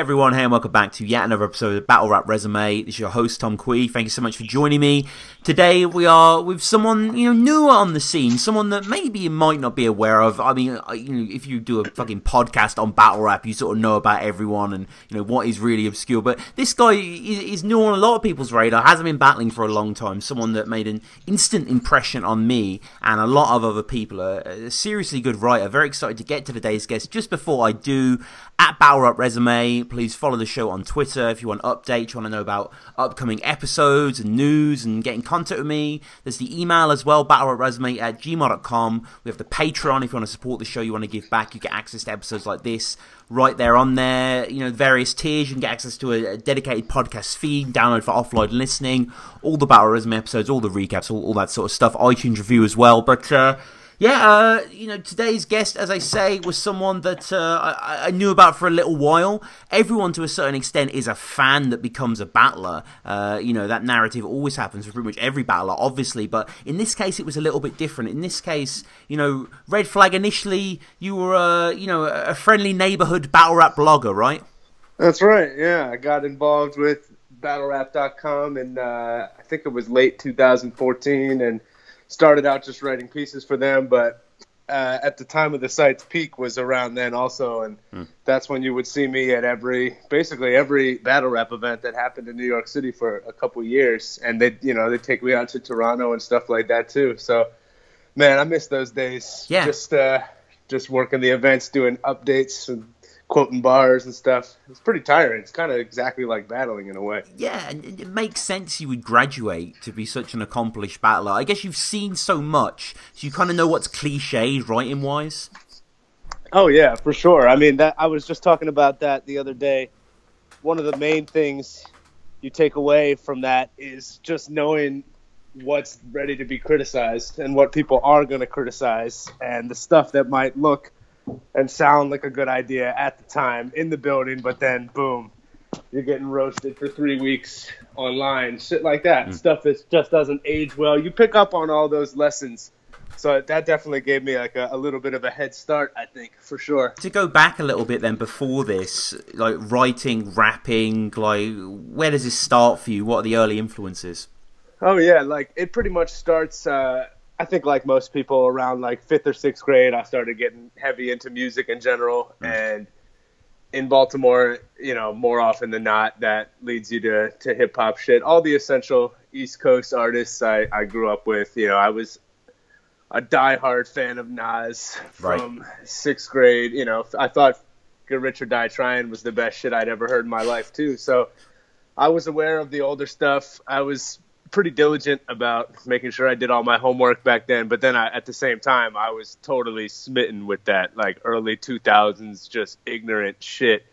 everyone, hey and welcome back to yet another episode of Battle Rap Resume. This is your host Tom Quee. Thank you so much for joining me. Today we are with someone newer on the scene, someone that maybe you might not be aware of. I mean, if you do a fucking podcast on battle rap, you sort of know about everyone and what is really obscure. But this guy is new on a lot of people's radar. Hasn't been battling for a long time. Someone that made an instant impression on me and a lot of other people. A seriously good writer. Very excited to get to today's guest. Just before I do, at Battle Rap Resume, please follow the show on Twitter if you want updates, you want to know about upcoming episodes and news and get in contact with me. There's the email as well, battlerapresume@gmail.com. We have the Patreon if you want to support the show, you want to give back. You get access to episodes like this right there on there. Various tiers. You can get access to a dedicated podcast feed, download for offline listening, all the Battle Resume episodes, all the recaps, all that sort of stuff. iTunes review as well. But today's guest, as I say, was someone that I knew about for a little while. Everyone, to a certain extent, is a fan that becomes a battler. That narrative always happens for pretty much every battler, obviously, but in this case, it was a little bit different. In this case, Red Flag, initially, you were, a friendly neighborhood battle rap blogger, right? That's right, yeah. I got involved with battlerapresume and I think it was late 2014, and started out just writing pieces for them, but at the time of the site's peak was around then also, and that's when you would see me at basically every battle rap event that happened in New York City for a couple years, and they'd take me out to Toronto and stuff like that too. So, man, I miss those days. Yeah. Just working the events, doing updates and quoting bars and stuff. It's pretty tiring. It's kind of exactly like battling in a way. Yeah, and it makes sense you would graduate to be such an accomplished battler. I guess you've seen so much, so you kind of know what's cliched writing-wise. Oh, yeah, for sure. I mean, I was just talking about that the other day. One of the main things you take away from that is just knowing what's ready to be criticized and what people are going to criticize, and the stuff that might look and sound like a good idea at the time in the building, but then boom, you're getting roasted for 3 weeks online, shit like that. Stuff that just doesn't age well. You pick up on all those lessons, so that definitely gave me like a little bit of a head start, I think, for sure. To go back a little bit then, before this, like writing, rapping, like where does this start for you? What are the early influences? Oh yeah, like it pretty much starts I think like most people around like 5th or 6th grade, I started getting heavy into music in general. And in Baltimore, more often than not, that leads you to hip hop shit. All the essential East Coast artists I grew up with. I was a diehard fan of Nas from 6th grade. I thought Get Rich or Die Trying was the best shit I'd ever heard in my life too. So I was aware of the older stuff. I was pretty diligent about making sure I did all my homework back then, but then at the same time I was totally smitten with that like early 2000s just ignorant shit.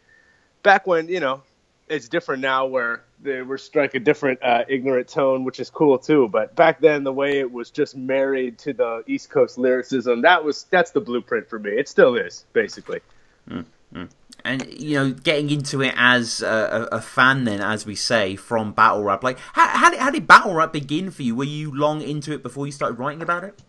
Back when it's different now where they were strike a different ignorant tone, which is cool too, but back then the way it was just married to the East Coast lyricism, that's the blueprint for me. It still is, basically. And, getting into it as a fan then, as we say, from battle rap, like, how did battle rap begin for you? Were you long into it before you started writing about it?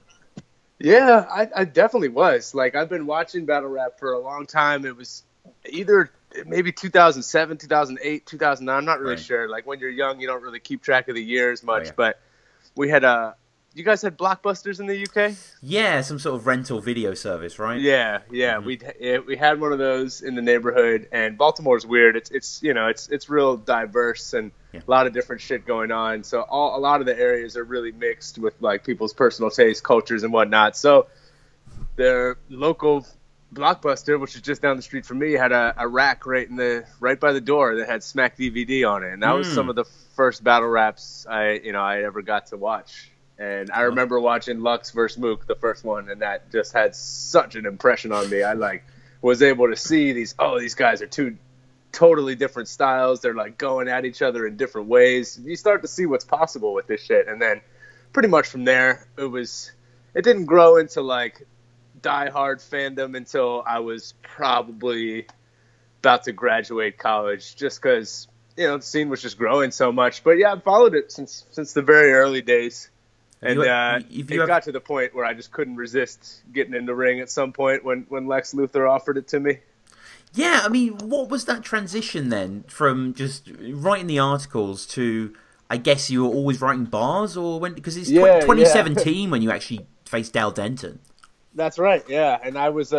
Yeah, I definitely was. Like, I've been watching battle rap for a long time. It was either maybe 2007, 2008, 2009. I'm not really sure. Like, when you're young, you don't really keep track of the years much. But we had you guys had Blockbusters in the UK? Yeah, some sort of rental video service, right? Yeah. We had one of those in the neighborhood, and Baltimore's weird. It's real diverse and a lot of different shit going on. So a lot of the areas are really mixed with like people's personal tastes, cultures, and whatnot. So their local Blockbuster, which is just down the street from me, had a rack right by the door that had Smack DVD on it, and that was some of the first battle raps I ever got to watch. And I remember watching Lux vs. Mook, the first one, and that just had such an impression on me. I was able to see these guys are two totally different styles. They're like going at each other in different ways. You start to see what's possible with this shit. And then pretty much from there, it didn't grow into like diehard fandom until I was probably about to graduate college, just because, the scene was just growing so much. But yeah, I've followed it since the very early days. And it got to the point where I just couldn't resist getting in the ring at some point when Lex Luthor offered it to me. Yeah, I mean, what was that transition then from just writing the articles to, I guess you were always writing bars, or when, because it's 2017 when you actually faced Dale Denton. That's right, yeah. And I was,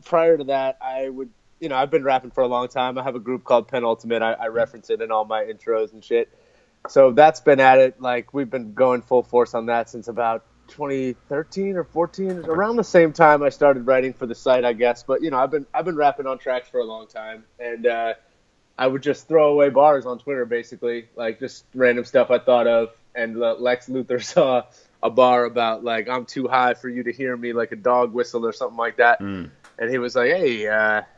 prior to that, I've been rapping for a long time. I have a group called Penultimate. I reference it in all my intros and shit. So that's been at it. Like, we've been going full force on that since about 2013 or 14, around the same time I started writing for the site, I guess. But I've been rapping on tracks for a long time, and I would just throw away bars on Twitter, basically, like just random stuff I thought of. And Lex Luthor saw a bar about like, I'm too high for you to hear me, like a dog whistle or something like that. And he was like, hey,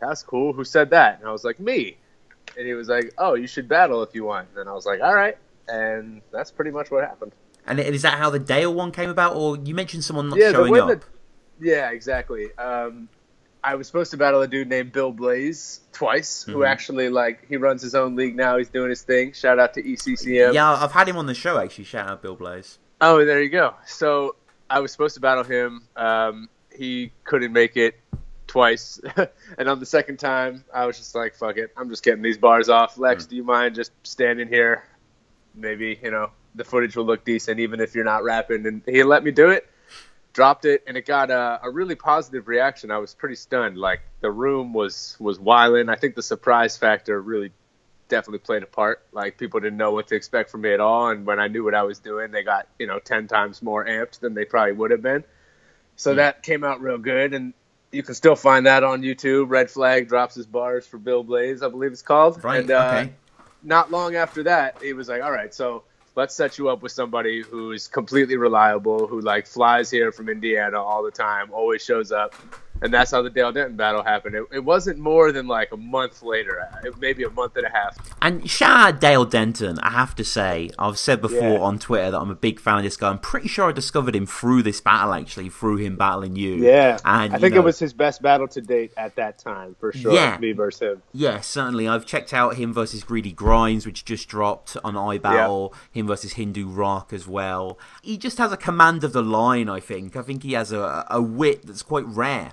that's cool. Who said that? And I was like, me. And he was like, oh, you should battle if you want. And I was like, all right. And that's pretty much what happened. And is that how the Dale one came about? Or you mentioned someone not showing up? Yeah, exactly. I was supposed to battle a dude named Bill Blaze twice, who actually, like, he runs his own league now. He's doing his thing. Shout out to ECCM. Yeah, I've had him on the show, actually. Shout out Bill Blaze. Oh, there you go. So I was supposed to battle him. He couldn't make it twice. And on the second time, I was just like, fuck it. I'm just getting these bars off. Lex, do you mind just standing here? Maybe, the footage will look decent even if you're not rapping. And he let me do it, dropped it, and it got a really positive reaction. I was pretty stunned. Like, the room was wildin'. I think the surprise factor really definitely played a part. Like, people didn't know what to expect from me at all, and when I knew what I was doing, they got 10 times more amped than they probably would have been. So that came out real good, and you can still find that on YouTube. Red Flag drops his bars for Bill Blaze, I believe it's called. Right, and okay. Not long after that, he was like, all right, so let's set you up with somebody who's completely reliable, who like flies here from Indiana all the time, always shows up. And that's how the Dale Denton battle happened. It wasn't more than like a month later, maybe a month and a half. And shout out Dale Denton, I have to say. I've said before on Twitter that I'm a big fan of this guy. I'm pretty sure I discovered him through this battle, actually, through him battling you. Yeah, and, I think it was his best battle to date at that time, for sure, me versus him. Yeah, certainly. I've checked out him versus Greedy Grinds, which just dropped on iBattle, him versus Hindu Rock as well. He just has a command of the line, I think. I think he has a wit that's quite rare.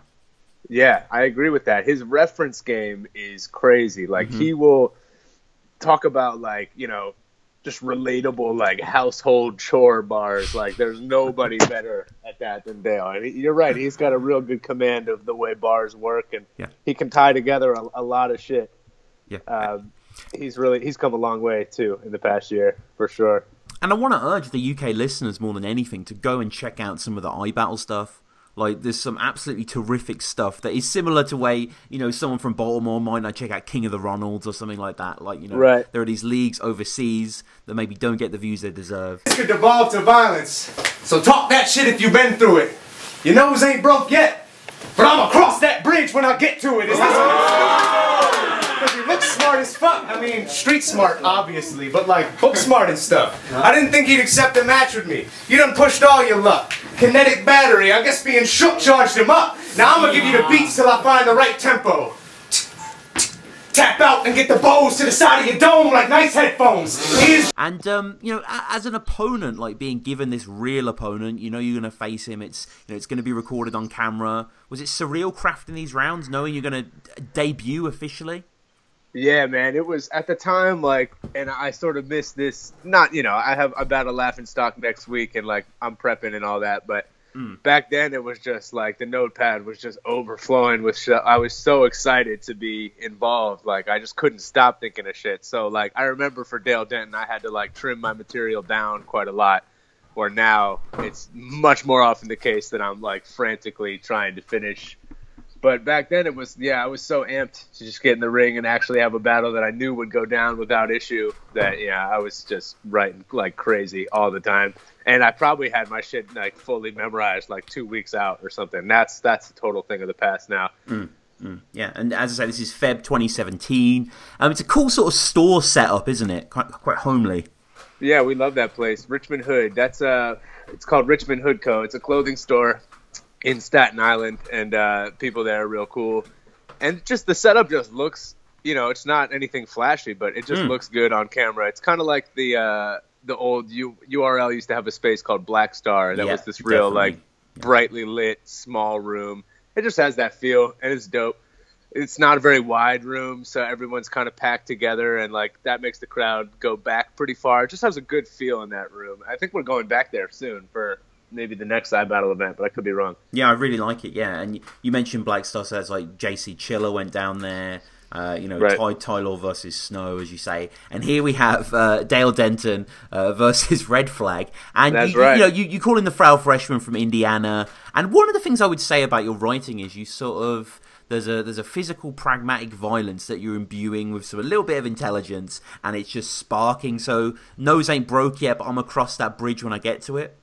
Yeah, I agree with that. His reference game is crazy. Like, he will talk about, like, just relatable, like, household chore bars. Like, there's nobody better at that than Dale. And you're right. He's got a real good command of the way bars work, and he can tie together a lot of shit. Yeah. He's come a long way, too, in the past year, for sure. And I want to urge the UK listeners more than anything to go and check out some of the iBattle stuff. Like, there's some absolutely terrific stuff that is similar to way, someone from Baltimore might not check out King of the Ronalds or something like that. Like, there are these leagues overseas that maybe don't get the views they deserve. This could devolve to violence. So talk that shit if you've been through it. Your nose ain't broke yet, but I'm gonna cross that bridge when I get to it. Is this because he looks smart as fuck. I mean, street smart, obviously, but like book smart and stuff. I didn't think he'd accept a match with me. You done pushed all your luck. Kinetic battery, I guess being shook charged him up. Now I'm gonna give you the beats till I find the right tempo. Tap out and get the bows to the side of your dome like nice headphones. And, as an opponent, like being given this real opponent, you're going to face him. It's going to be recorded on camera. Was it surreal crafting these rounds, knowing you're going to debut officially? Yeah, man, it was at the time, like, and I sort of missed this. Not, I battle Laughing Stock next week, and like I'm prepping and all that, but back then it was just like the notepad was just overflowing with shit. I was so excited to be involved, like I just couldn't stop thinking of shit. So like I remember for Dale Denton, I had to like trim my material down quite a lot. Where now it's much more often the case that I'm like frantically trying to finish. But back then it was, I was so amped to just get in the ring and actually have a battle that I knew would go down without issue that, I was just writing like crazy all the time. And I probably had my shit like fully memorized like 2 weeks out or something. That's a total thing of the past now. Yeah, and as I say, this is Feb 2017. It's a cool sort of store setup, isn't it? Quite homely. Yeah, we love that place. Richmond Hood. It's called Richmond Hood Co. It's a clothing store in Staten Island, and people there are real cool. And just the setup just looks, it's not anything flashy, but it just looks good on camera. It's kind of like the old URL used to have a space called Black Star that was this real like brightly lit small room. It just has that feel, and it's dope. it's not a very wide room, so everyone's kind of packed together, and like that makes the crowd go back pretty far. It just has a good feel in that room. I think we're going back there soon for maybe the next iBattle event, but I could be wrong. Yeah, I really like it. Yeah, and you mentioned Black Star, so it's like JC Chiller went down there. Right. Tyler versus Snow, as you say, and here we have Dale Denton versus Red Flag, and That's right. You call in the Frau Freshman from Indiana, and one of the things I would say about your writing is you sort of there's a physical, pragmatic violence that you're imbuing with a little bit of intelligence, and it's just sparking. So nose ain't broke yet, but I'm across that bridge when I get to it.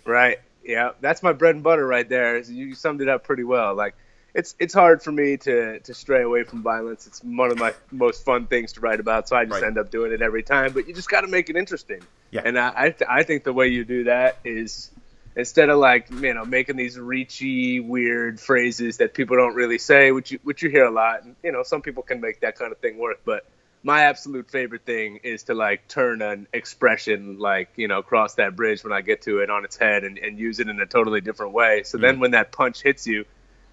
Right. Yeah, that's my bread and butter right there. You summed it up pretty well. Like, it's hard for me to stray away from violence. It's one of my most fun things to write about, so I just end up doing it every time. But you just got to make it interesting. Yeah. And I think the way you do that is, instead of like making these reachy, weird phrases that people don't really say, which you hear a lot. And, some people can make that kind of thing work, but my absolute favorite thing is to like turn an expression like, cross that bridge when I get to it on its head and use it in a totally different way. So then when that punch hits you,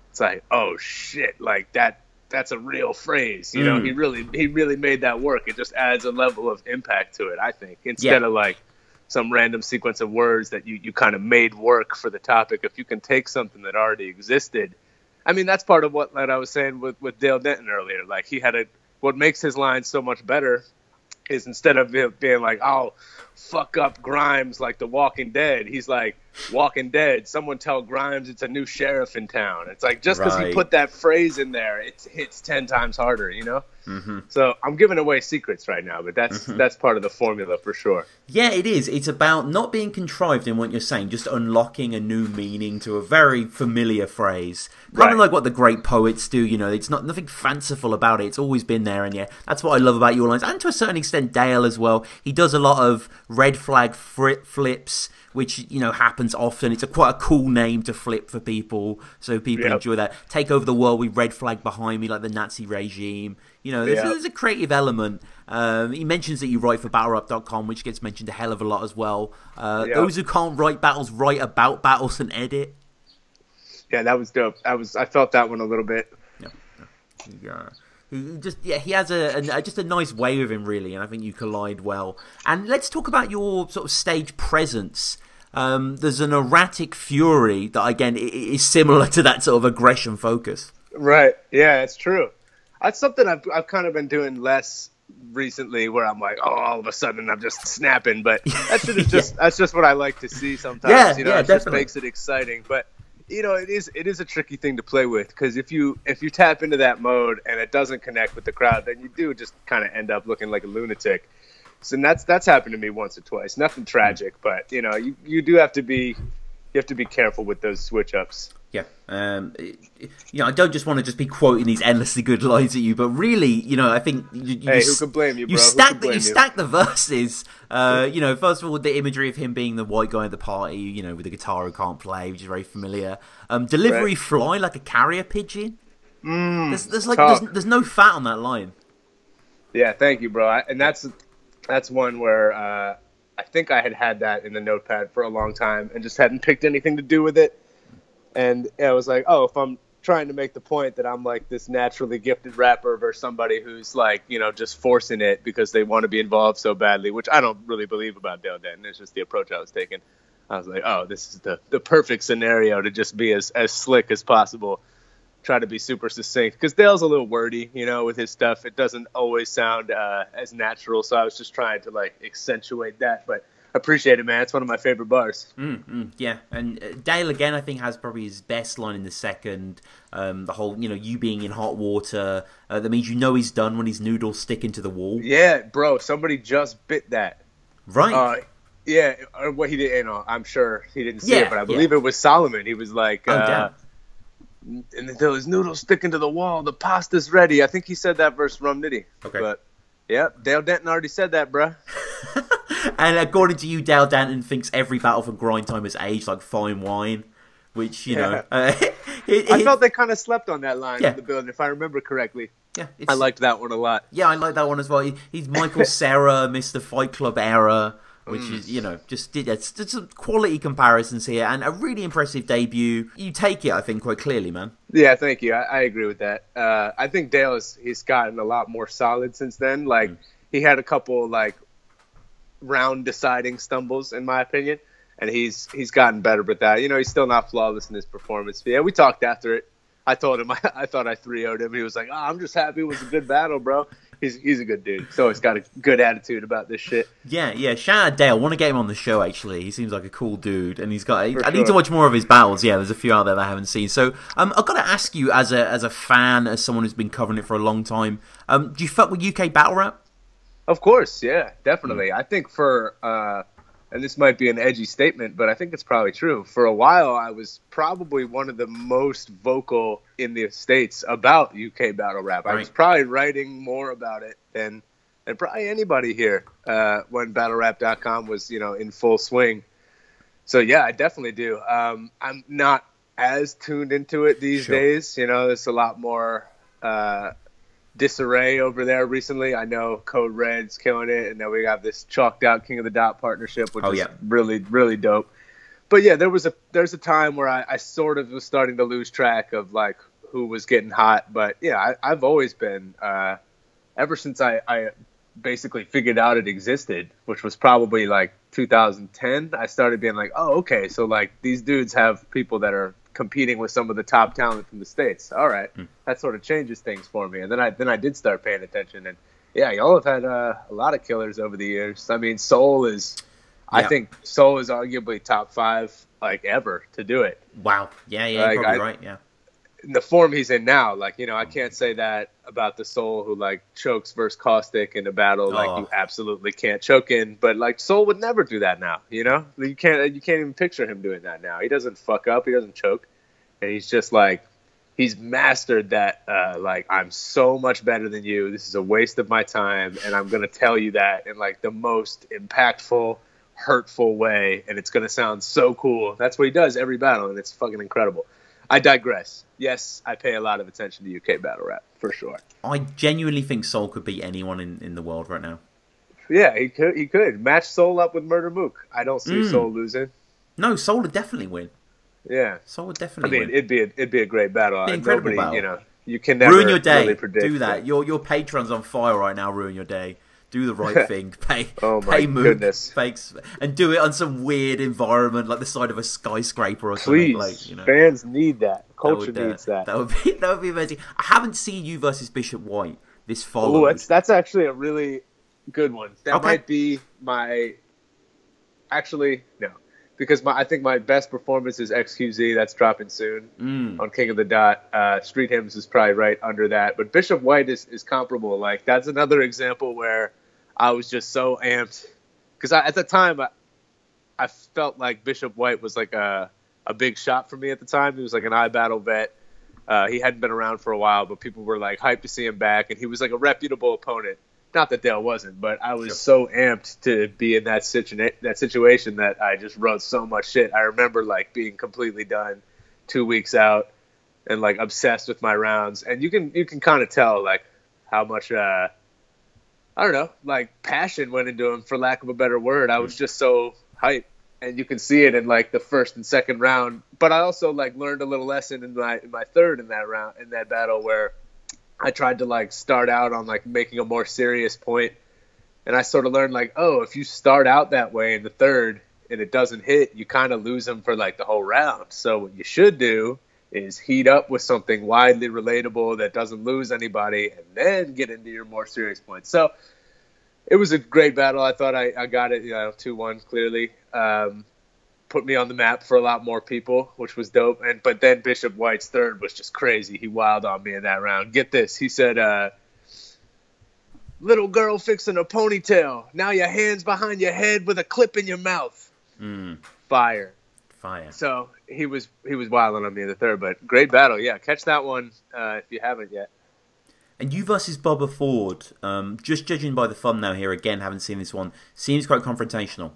it's like, oh shit, like that's a real phrase. He really made that work. It just adds a level of impact to it, I think, instead of like some random sequence of words that you kind of made work for the topic. If you can take something that already existed, I mean, that's part of what like I was saying with Dale Denton earlier. Like he had what makes his line so much better is instead of him being like, oh, fuck up Grimes like The Walking Dead, he's like, Walking Dead, someone tell Grimes it's a new sheriff in town. It's like, just because he put that phrase in there, it hits 10 times harder, Mm-hmm. So I'm giving away secrets right now, but that's part of the formula for sure. Yeah, it is. It's about not being contrived in what you're saying, just unlocking a new meaning to a very familiar phrase. Kind of like what the great poets do, it's nothing fanciful about it. It's always been there, and yeah, that's what I love about your lines. And to a certain extent, Dale as well. He does a lot of red flag flips, which, happens often. It's quite a cool name to flip for people, so people enjoy that. Take over the world with red flag behind me, like the Nazi regime. There's a creative element. He mentions that you write for battlerapresume, which gets mentioned a hell of a lot as well. Those who can't write battles write about battles and edit. Yeah, that was dope. I felt that one a little bit. Yeah. He has just a nice way with him, really, and I think you collide well. And let's talk about your sort of stage presence. There's an erratic fury that, again, is similar to that sort of aggression focus. Right. Yeah, it's true. That's something I've kind of been doing less recently, where I'm like, oh, all of a sudden I'm just snapping. But that shit is that's just what I like to see sometimes. It definitely just makes it exciting. But it is a tricky thing to play with, because if you tap into that mode and it doesn't connect with the crowd, then you do just kind of end up looking like a lunatic. So that's happened to me once or twice. Nothing tragic, but you do have to be careful with those switch ups. Yeah, I don't just want to just be quoting these endlessly good lines at you, but really, I think hey, who can blame you, bro? You stack the verses. First of all, the imagery of him being the white guy at the party, with the guitar who can't play, which is very familiar. Delivery fly like a carrier pigeon. There's no fat on that line. Yeah, thank you, bro. And that's one where I think I had that in the notepad for a long time and just hadn't picked anything to do with it. And I was like, oh, if I'm trying to make the point that I'm like this naturally gifted rapper versus somebody who's like, just forcing it because they want to be involved so badly, which I don't really believe about Dale Denton. It's just the approach I was taking. I was like, oh, this is the perfect scenario to just be as slick as possible. Try to be super succinct, because Dale's a little wordy, with his stuff. It doesn't always sound as natural. So I was just trying to like accentuate that, but appreciate it, man. It's one of my favorite bars. Yeah, and Dale again, I think, has probably his best line in the second. The whole, you being in hot water, that means he's done when his noodles stick into the wall. Yeah, bro, somebody just bit that. Right. Yeah, what he did, I'm sure he didn't see it, but I believe it was Solomon. He was like, and until his noodles stick into the wall, the pasta's ready. I think he said that versus Rum Nitty. Okay. But yeah, Dale Denton already said that, bruh. And according to you, Dale Denton thinks every battle for grind time has aged like fine wine, which, I felt they kind of slept on that line in the building, if I remember correctly. Yeah, I liked that one a lot. Yeah, I like that one as well. He's Michael Cera, Mr. Fight Club era. which is, you know, just some quality comparisons here, and a really impressive debut. You take it, I think, quite clearly, man. Yeah, thank you. I agree with that. I think Dale he's gotten a lot more solid since then. Like, he had a couple like round deciding stumbles, in my opinion, and he's gotten better with that. You know, he's still not flawless in his performance. But yeah, we talked after it. I told him I thought I 3-0'd him. He was like, "Oh, I'm just happy it was a good battle, bro." He's a good dude. He's always got a good attitude about this shit. Yeah. Shout out Dale. I want to get him on the show, actually. He seems like a cool dude, and I sure. need to watch more of his battles. Yeah, there's a few out there that I haven't seen. So I've got to ask you, as a fan, as someone who's been covering it for a long time, do you fuck with UK battle rap? Of course, yeah, definitely. I think and this might be an edgy statement, but I think it's probably true. For a while, I was probably one of the most vocal in the States about UK battle rap. Right. I was probably writing more about it than probably anybody here when BattleRap.com was, you know, in full swing. So yeah, I definitely do. I'm not as tuned into it these days. You know, there's a lot more disarray over there recently. I know Code Red's killing it, and then we got this chalked out King of the Dot partnership, which is really, really dope. But yeah, there's a time where I sort of was starting to lose track of like who was getting hot. But yeah, I've always been ever since I basically figured out it existed, which was probably like 2010. I started being like, oh, okay, so like these dudes have people that are competing with some of the top talent from the States. All right, that sort of changes things for me. And then I did start paying attention, and yeah, y'all have had a lot of killers over the years. I mean, I think Soul is arguably top 5 like ever to do it. Wow. Yeah, like, you're probably right. Yeah. In the form he's in now, like, you know, I can't say that about the Soul who like chokes versus Caustic in a battle. Like, you absolutely can't choke in, but like Soul would never do that now. You know, you can't even picture him doing that now. He doesn't fuck up. He doesn't choke, and he's just like, he's mastered that. Like, I'm so much better than you. This is a waste of my time, and I'm gonna tell you that in like the most impactful, hurtful way, and it's gonna sound so cool. That's what he does every battle, and it's fucking incredible. I digress. Yes, I pay a lot of attention to UK battle rap, for sure. I genuinely think Soul could beat anyone in the world right now. Yeah, he could. Match Soul up with Murder Mook. I don't see Soul losing. No, Soul would definitely win. Yeah. Soul would definitely win. It'd be a great battle. It'd be an incredible battle. You know, you can never ruin your day. Really predict. Do that. Your Patreon's on fire right now. Ruin your day. Do the right thing. Pay goodness. Fakes, and do it on some weird environment like the side of a skyscraper or something. Please, like, you know. Fans need that. Culture needs that. That would be amazing. I haven't seen you versus Bishop White this follow. Oh, that's actually a really good one. That might be my. Actually, no, because I think my best performance is XQZ. That's dropping soon on King of the Dot. Street Hymns is probably right under that, but Bishop White is comparable. Like, that's another example where I was just so amped because at the time I felt like Bishop White was like a big shot for me at the time. He was like an iBattle vet. He hadn't been around for a while, but people were like hyped to see him back, and he was like a reputable opponent. Not that Dale wasn't, but I was so amped to be in that situation that I just wrote so much shit. I remember like being completely done 2 weeks out and like obsessed with my rounds. And you can kind of tell like how much I don't know, like passion went into him, for lack of a better word. I was just so hyped, and you can see it in like the first and second round. But I also like learned a little lesson in my third in that battle where I tried to like start out on like making a more serious point, and I sort of learned like, oh, if you start out that way in the third and it doesn't hit, you kind of lose them for like the whole round. So what you should do is heat up with something widely relatable that doesn't lose anybody, and then get into your more serious points. So it was a great battle. I thought I got it, 2-1 clearly. Put me on the map for a lot more people, which was dope. But then Bishop White's third was just crazy. He wilded on me in that round. Get this. He said, little girl fixing a ponytail. Now your hand's behind your head with a clip in your mouth. Fire. So he was wilding on me in the third, but great battle. Yeah, catch that one if you haven't yet. And you versus Bubba Ford, just judging by the thumbnail here, again, haven't seen this one, seems quite confrontational.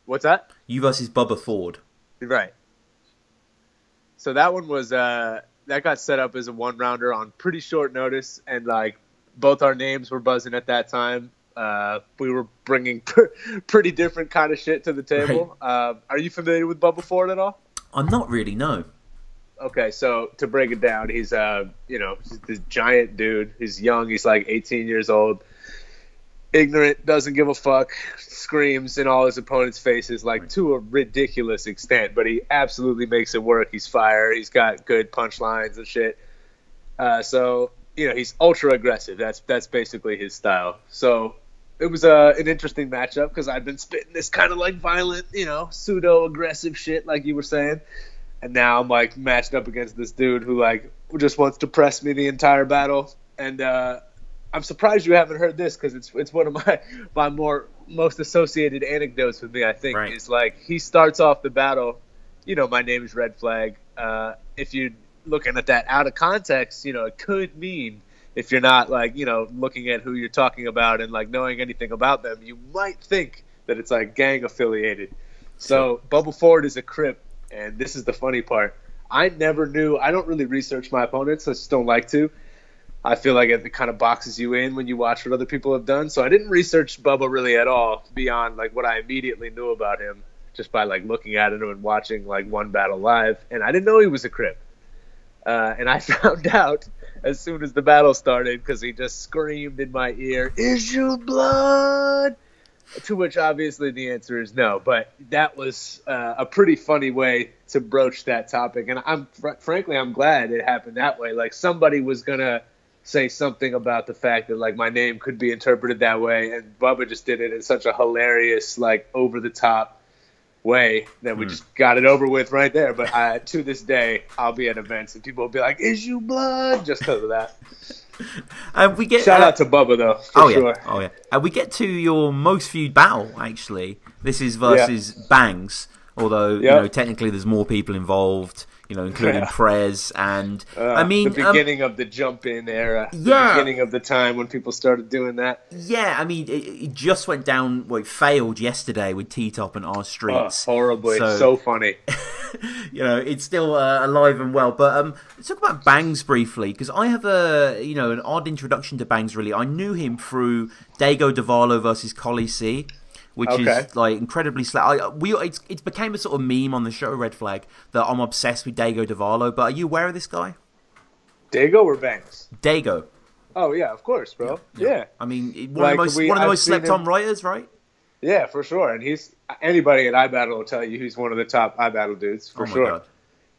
What's that? You versus Bubba Ford. Right. So that one was that got set up as a 1-rounder on pretty short notice, and like both our names were buzzing at that time. we were bringing pretty different kind of shit to the table. Right. Are you familiar with Bubba Ford at all? I'm not really, no. Okay, so to break it down, he's he's this giant dude. He's young. He's like 18 years old. Ignorant, doesn't give a fuck, screams in all his opponents' faces, like to a ridiculous extent, but he absolutely makes it work. He's fire. He's got good punchlines and shit. So, he's ultra aggressive. That's basically his style. So it was an interesting matchup because I'd been spitting this kind of like violent, pseudo-aggressive shit like you were saying. And now I'm like matched up against this dude who like just wants to press me the entire battle. And I'm surprised you haven't heard this because it's one of my most associated anecdotes with me, I think. Right. Is like he starts off the battle, my name is Red Flag. If you're looking at that out of context, it could mean if you're not like, looking at who you're talking about and like knowing anything about them, you might think that it's like gang affiliated. So Bubba Ford is a Crip, and this is the funny part. I never knew. I don't really research my opponents. I just don't like to. I feel like it kind of boxes you in when you watch what other people have done. So I didn't research Bubba really at all beyond like what I immediately knew about him just by like looking at him and watching like one battle live. And I didn't know he was a Crip. And I found out as soon as the battle started because he just screamed in my ear, "Is you blood?" To which obviously the answer is no. But that was a pretty funny way to broach that topic. And frankly, I'm glad it happened that way. Like somebody was going to say something about the fact that like my name could be interpreted that way, and Bubba just did it in such a hilarious, like over the top way that we just got it over with right there. But to this day, I'll be at events and people will be like, "Is you blood?" just because of that. We get shout out to Bubba though. For sure. Oh yeah. We get to your most viewed battle actually. This is versus Bangs, although technically there's more people involved. Including Prez and the beginning of the jump-in era, the beginning of the time when people started doing that. Yeah, I mean, it just went down. Well, it failed yesterday with T-Top and R Streets. Oh, horribly, so funny. It's still alive and well. But let's talk about Bangs briefly because I have an odd introduction to Bangs. Really, I knew him through Dago Davalo versus Collie C. Which is like incredibly it became a sort of meme on the show Red Flag that I'm obsessed with Dago Davalo. But are you aware of this guy? Dago or Banks? Dago. Oh yeah, of course, bro. Yeah. I mean, one of the most slept-on writers, right? Yeah, for sure. And anybody at iBattle will tell you he's one of the top iBattle dudes for sure. God.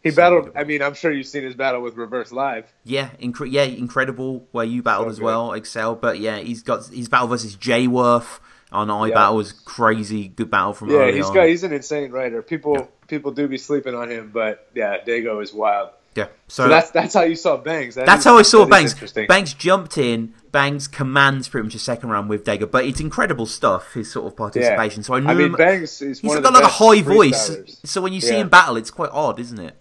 He battled. I mean, I'm sure you've seen his battle with Reverse Live. Yeah, incredible where you battled as well, Excel. But yeah, he's got his battle versus Jayworth. On iBattle was crazy good battle from early on. He's an insane writer. People do be sleeping on him, but yeah, Dago is wild. Yeah, so that's how you saw Bangs. That's how I saw Bangs. Bangs jumped in. Bangs commands pretty much a second round with Dago, but it's incredible stuff. His sort of participation. So I mean, Bangs is he's got like a high voice. So when you see him battle, it's quite odd, isn't it?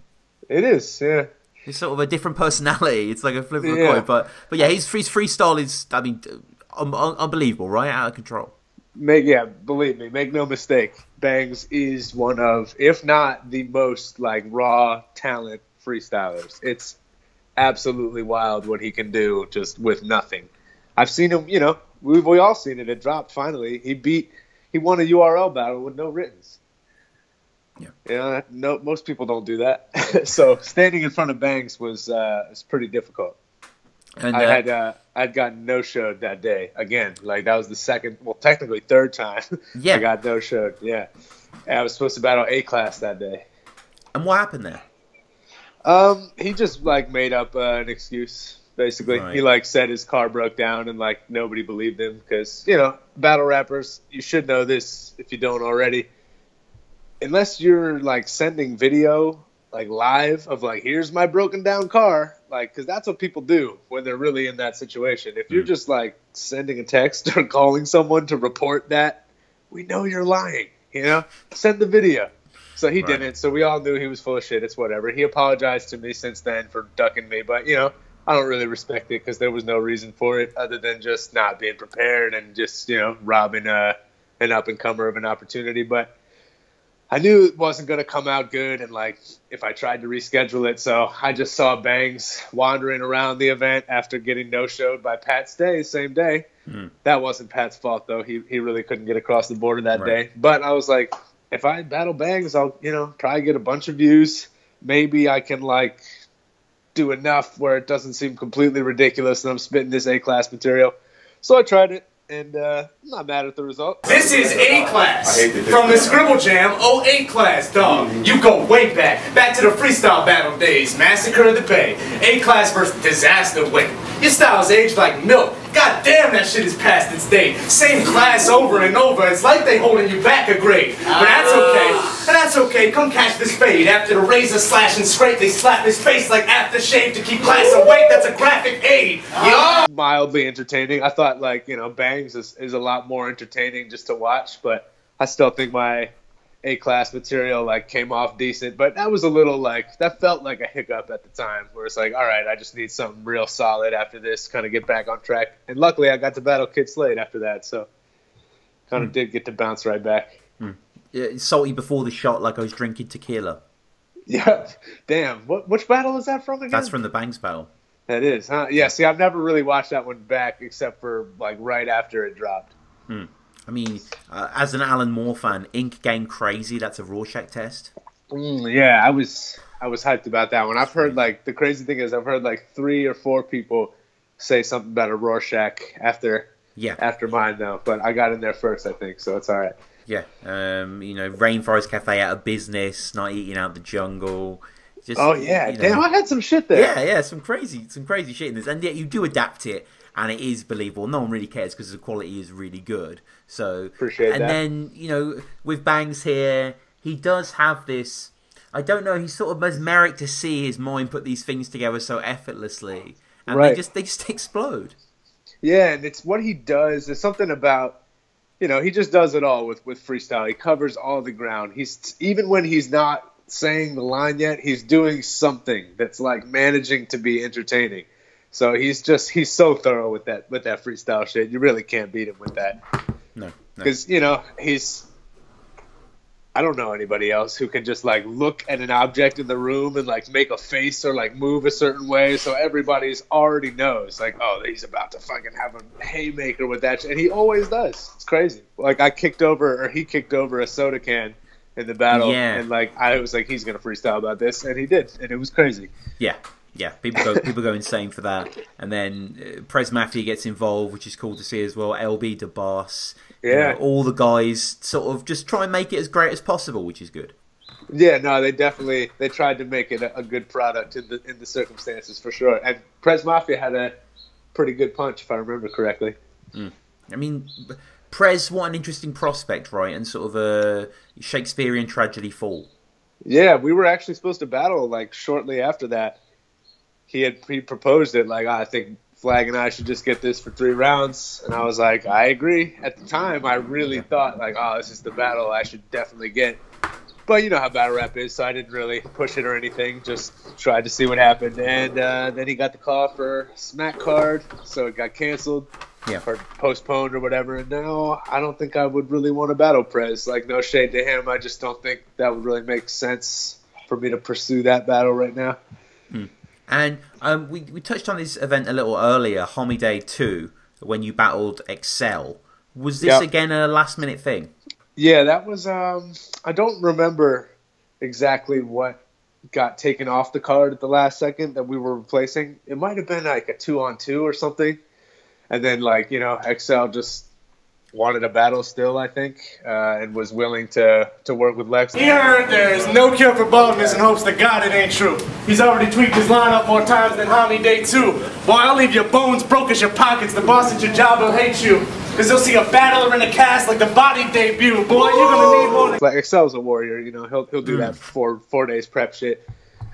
It is. Yeah. It's sort of a different personality. It's like a flip of a coin. But yeah, his freestyle is, I mean, unbelievable, right? Out of control. Believe me, make no mistake. Bangs is one of, if not the most like raw talent freestylers. It's absolutely wild what he can do just with nothing. I've seen him, we all seen it. It dropped finally. He won a URL battle with no writtens. Yeah. Most people don't do that. So standing in front of Bangs was pretty difficult. And I'd gotten no-showed that day again. Like that was the second, well, technically third time. I got no-showed. Yeah, and I was supposed to battle A class that day. And what happened there? He just like made up an excuse. Basically, He like said his car broke down and like nobody believed him because battle rappers. You should know this if you don't already. Unless you're like sending video like live of like here's my broken down car. Like, because that's what people do when they're really in that situation. If you're just, like, sending a text or calling someone to report that, we know you're lying, Send the video. So he didn't. So we all knew he was full of shit. It's whatever. He apologized to me since then for ducking me. But, I don't really respect it because there was no reason for it other than just not being prepared and just, robbing an up-and-comer of an opportunity. But I knew it wasn't going to come out good, and like if I tried to reschedule it, so I just saw Bangs wandering around the event after getting no-showed by Pat Stay same day, That wasn't Pat's fault, though. He really couldn't get across the border that day. But I was like, if I battle Bangs, I'll, you know, probably get a bunch of views. Maybe I can, like, do enough where it doesn't seem completely ridiculous that I'm spitting this A-class material. So I tried it, and I'm not mad at the result. This is A-class from the Scribble Jam 08 class, dog. You go way back to the freestyle battle days, Massacre of the Bay. A-class versus Disaster Wing. Your style's aged like milk. God damn, that shit is past its date. Same class over and over. It's like they holding you back a grade. But that's okay. That's okay. Come catch this fade. After the razor slash and scrape, they slap his face like aftershave to keep class awake. That's a graphic aid. Yo! Mildly entertaining. I thought, like, you know, Bangs is a lot more entertaining just to watch, but I still think my A-class material, like, came off decent. But that was a little, like, that felt like a hiccup at the time, where it's like, all right, I just need something real solid after this, kind of get back on track. And luckily, I got to battle Kid Slade after that, so kind of did get to bounce right back. Yeah, salty before the shot, like I was drinking tequila. Yeah, damn. Which battle is that from again? That's from the Bangs battle. That is, huh? Yeah, see, I've never really watched that one back except for, like, right after it dropped. I mean, as an Alan Moore fan, Ink Game Crazy, that's a Rorschach test. Yeah, I was hyped about that one. I've heard, like, the crazy thing is I've heard, like, 3 or 4 people say something about a Rorschach after mine, though. But I got in there first, I think, so it's all right. Yeah, you know, Rainforest Cafe out of business, Not Eating Out the Jungle. Just, oh yeah, you know, damn! I had some shit there. Yeah, some crazy shit in this, and yet you do adapt it, and it is believable. No one really cares because the quality is really good. So appreciate that. And then, you know, with Bangs here, he does have this. I don't know. He sort of has merit to see his mind put these things together so effortlessly, and they just explode. Yeah, and it's what he does. There's something about, you know, he just does it all with freestyle. He covers all the ground. He's even when he's not saying the line yet, he's doing something that's like managing to be entertaining. So he's so thorough with that freestyle shit. You really can't beat him with that. No. Because, you know, I don't know anybody else who can just like look at an object in the room and like make a face or like move a certain way, so everybody's already knows like, oh, he's about to fucking have a haymaker with that shit. And he always does. It's crazy. Like he kicked over a soda can in the battle, and like I was like, he's gonna freestyle about this, and he did, and it was crazy. Yeah, people go insane for that, and then Prez Mafia gets involved, which is cool to see as well. LB the boss, you know, all the guys sort of just try and make it as great as possible, which is good. Yeah, no, they tried to make it a good product in the circumstances for sure. And Prez Mafia had a pretty good punch, if I remember correctly. I mean, Prez, what an interesting prospect, right? And sort of a Shakespearean tragedy fall. Yeah, we were actually supposed to battle like shortly after that. He proposed it like, I think Flag and I should just get this for 3 rounds. And I was like, I agree. At the time, I really thought like, oh, this is the battle I should definitely get. But you know how battle rap is, so I didn't really push it or anything. Just tried to see what happened. And then he got the call for Smack Card, so it got canceled. Yeah. Or postponed or whatever. And now I don't think I would really want to battle Prez. Like, no shade to him. I just don't think that would really make sense for me to pursue that battle right now. And we touched on this event a little earlier, Homie Day 2, when you battled Excel. Was this again a last-minute thing? Yeah, that was... I don't remember exactly what got taken off the card at the last second that we were replacing. It might have been like a 2-on-2 or something. And then, like, you know, Excel just wanted a battle still, I think, and was willing to work with Lex. He heard there's no cure for baldness and hopes to God it ain't true. He's already tweaked his lineup more times than Homie Day 2. Boy, I'll leave your bones broke as your pockets. The boss at your job will hate you. Because you'll see a battler in the cast like the body debut. Boy, you're going to need more. Like, Excel's a warrior, you know, he'll do that for 4 days prep shit.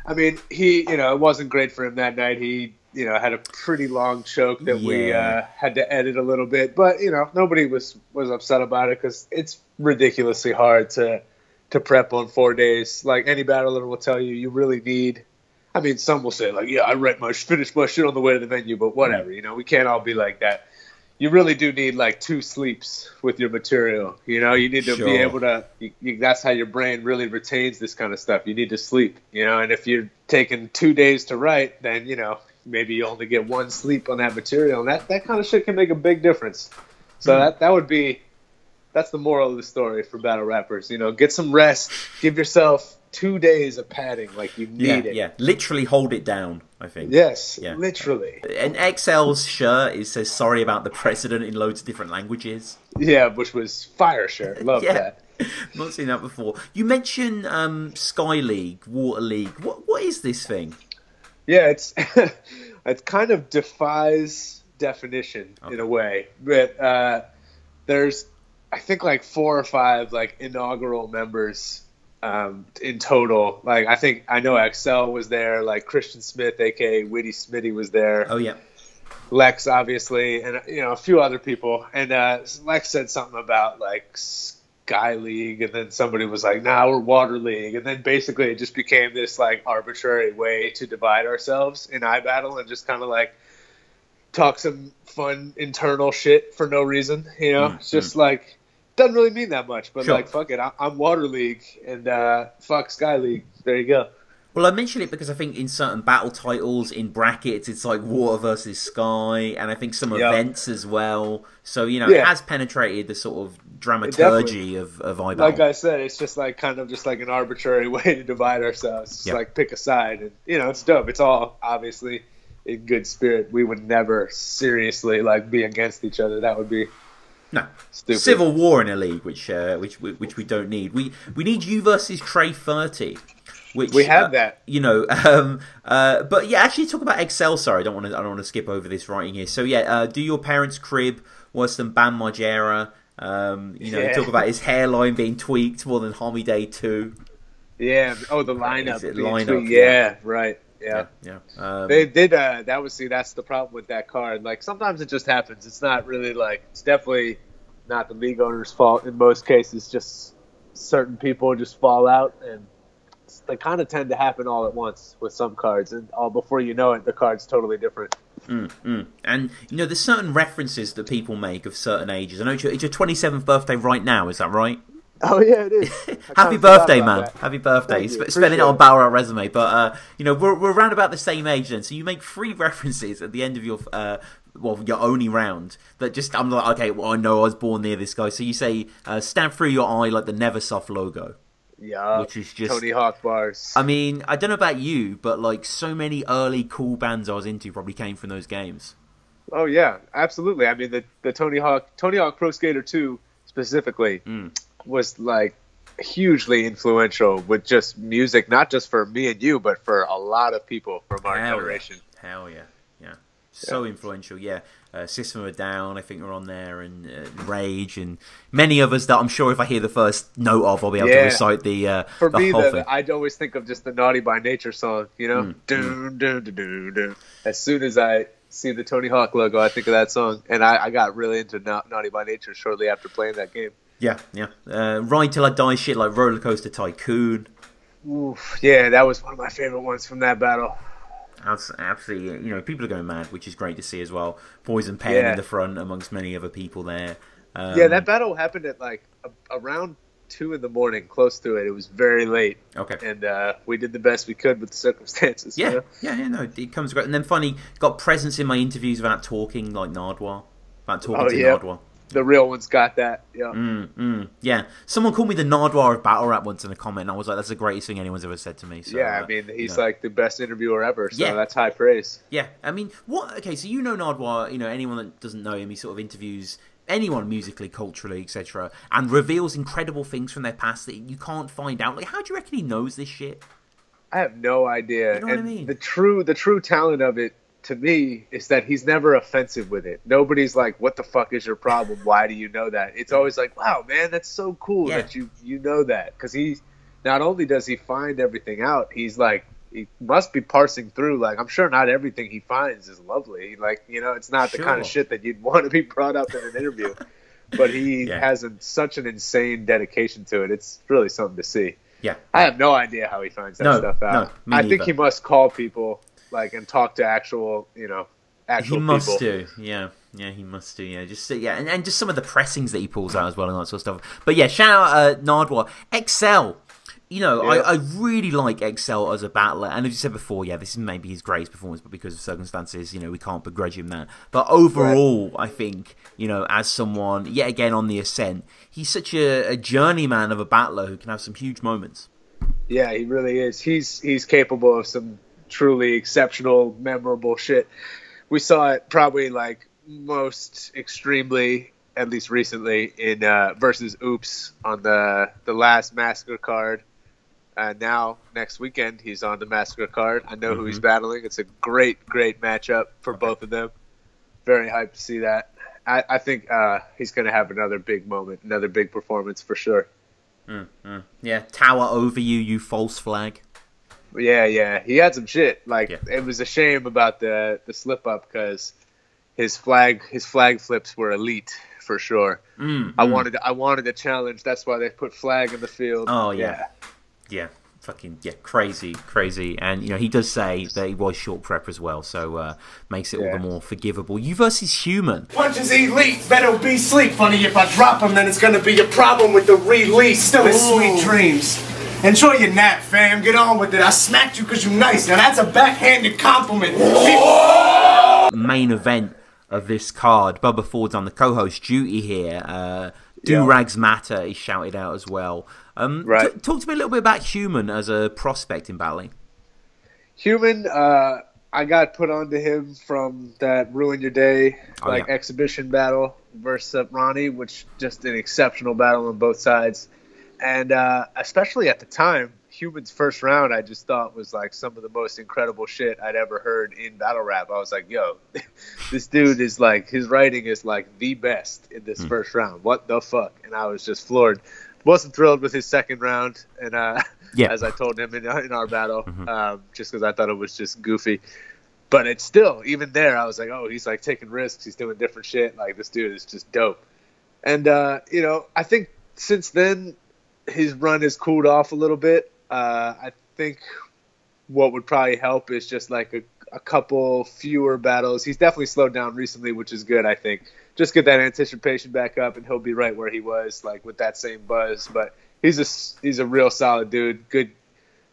I mean, it wasn't great for him that night. He, had a pretty long choke that we had to edit a little bit. But, nobody was upset about it because it's ridiculously hard to prep on 4 days. Like, any battler will tell you, you really need... I mean, some will say, like, yeah, I finished my shit on the way to the venue, but whatever. We can't all be like that. You really do need, like, 2 sleeps with your material. You need to be able to that's how your brain really retains this kind of stuff. You need to sleep, and if you're taking 2 days to write, then, maybe you only get one sleep on that material, and that kind of shit can make a big difference. So that's the moral of the story for battle rappers. You know, get some rest, give yourself 2 days of padding, like you need it. Yeah, literally hold it down, I think. Yes, literally. And XL's shirt, it says sorry about the president in loads of different languages. Yeah, which was fire shirt. Love that. Not seen that before. You mentioned Sky League, Water League. What is this thing? Yeah, it's it kind of defies definition in a way. But there's, I think, like 4 or 5 like inaugural members in total. Like I know XL was there, like Christian Smith, aka Witty Smitty, was there. Oh yeah. Lex, obviously, and a few other people. And Lex said something about like Sky League, and then somebody was like, "Nah, we're Water League." And then basically it just became this like arbitrary way to divide ourselves in iBattle and just kind of like talk some fun internal shit for no reason. You know, it's just like doesn't really mean that much, but like fuck it, I'm Water League and fuck Sky League. There you go. Well, I mention it because I think in certain battle titles, in brackets, it's like Water versus Sky, and I think some events as well. So, you know, it has penetrated the sort of dramaturgy of iBattle. Like I said, it's just like kind of just like an arbitrary way to divide ourselves. It's like pick a side, and you know, it's dope. It's all obviously in good spirit. We would never seriously like be against each other. That would be stupid. Civil war in a league, which we don't need. We need you versus Trey 30. Which, we have that, you know, but yeah, actually talk about XL. Sorry, I don't want to skip over this writing here. So yeah, do your parents' crib was some Bam Margera. You know, talk about his hairline being tweaked more than Homie Day 2. Yeah. Oh, the lineup. Lineup. Yeah. Right. Yeah. They did. That's the problem with that card. Like sometimes it just happens. It's not really like. It's definitely not the league owner's fault in most cases. Just certain people just fall out and. They kind of tend to happen all at once with some cards, and all before you know it, the card's totally different. And you know, there's certain references that people make of certain ages. I know it's your 27th birthday right now. Is that right? Oh yeah, it is. Happy birthday, man! Happy birthday! Spending it on BRR resume, but you know, we're around about the same age then. So you make 3 references at the end of your your only round that just I'm like, okay, well I know I was born near this guy. So you say, "Stab through your eye like the Neversoft logo." Yeah, which is just Tony Hawk bars. I mean, I don't know about you, but like so many early cool bands I was into probably came from those games. Oh yeah, absolutely. I mean, the Tony Hawk Pro Skater 2 specifically was like hugely influential with just music, not just for me and you, but for a lot of people from our generation. Hell yeah. So influential, System of a Down, I think were on there, and Rage, and many of us that I'm sure if I hear the first note of, I'll be able to recite the For me, whole thing. I'd always think of just the Naughty by Nature song, you know? Dun, dun, dun, dun, dun. As soon as I see the Tony Hawk logo, I think of that song, and I got really into Naughty by Nature shortly after playing that game. Yeah. Ride Till I Die shit like Roller Coaster Tycoon. Oof, yeah, that was one of my favorite ones from that battle. Absolutely, you know, people are going mad, which is great to see as well. Poison Pen in the front amongst many other people there. That battle happened at like around 2 in the morning, close to it. It was very late. Okay. And we did the best we could with the circumstances. Yeah, you know? No, it comes great. And then finally, got presence in my interviews about talking like Nardwuar. About talking to Nardwuar. The real ones got that. Yeah. Yeah. Someone called me the Nardwuar of battle rap once in a comment, and I was like, that's the greatest thing anyone's ever said to me. So, I mean, he's like the best interviewer ever, so that's high praise. Yeah. I mean, okay, so you know Nardwuar, you know, anyone that doesn't know him, he sort of interviews anyone musically, culturally, etc., and reveals incredible things from their past that you can't find out. Like, how do you reckon he knows this shit? I have no idea. You know what I mean? The true talent of it, to me, is that he's never offensive with it. Nobody's like, what the fuck is your problem? Why do you know that? It's always like, wow, man, that's so cool that you know that. Because he, not only does he find everything out, he's like, he must be parsing through. Like, I'm sure not everything he finds is lovely. Like, you know, it's not the kind of shit that you'd want to be brought up in an interview. But he has such an insane dedication to it. It's really something to see. Yeah. I have no idea how he finds that stuff out. No, I think he must call people, like, and talk to actual people. He must do, yeah, he must do, and just some of the pressings that he pulls out as well and that sort of stuff. But yeah, shout out Nardwuar. XL, you know, I really like Excel as a battler, and as you said before, this is maybe his greatest performance, but because of circumstances, you know, we can't begrudge him that. But overall, I think, you know, as someone, yet again on the ascent, he's such a journeyman of a battler who can have some huge moments. Yeah, he really is. He's capable of some truly exceptional, memorable shit. We saw it probably like most extremely, at least recently, in versus Oops on the last Massacre card. Now, next weekend, he's on the Massacre card. I know who he's battling. It's a great, great matchup for both of them. Very hyped to see that. I think he's going to have another big moment, another big performance for sure. Yeah, tower over you, you false flag. Yeah. He had some shit. Like, it was a shame about the slip up because his flag flips were elite for sure. I wanted a challenge. That's why they put flag in the field. Oh yeah. Crazy. And you know, he does say that he was short prep as well, so makes it all the more forgivable. You versus Human. Punches elite, better be sleep. Funny, if I drop him, then it's gonna be a problem with the release. Still in sweet dreams. Enjoy your nap, fam. Get on with it. I smacked you because you're nice. Now that's a backhanded compliment. Main event of this card. Bubba Ford's on the co-host duty here. Do-Rags Matter is shouted out as well. Talk to me a little bit about Human as a prospect in battling. Human, I got put onto him from that Ruin Your Day exhibition battle versus Ronnie, which just an exceptional battle on both sides. And especially at the time, Human's first round I just thought was like some of the most incredible shit I'd ever heard in battle rap. I was like, yo, this dude is like, his writing is like the best in this first round. What the fuck? And I was just floored. Wasn't thrilled with his second round, and as I told him in our battle, just because I thought it was just goofy. But it's still, even there, I was like, oh, he's like taking risks. He's doing different shit. Like, this dude is just dope. And, you know, I think since then, his run has cooled off a little bit. I think what would probably help is just like a couple fewer battles. He's definitely slowed down recently, which is good, I think. Just get that anticipation back up, and he'll be right where he was, like with that same buzz. But he's a real solid dude, good,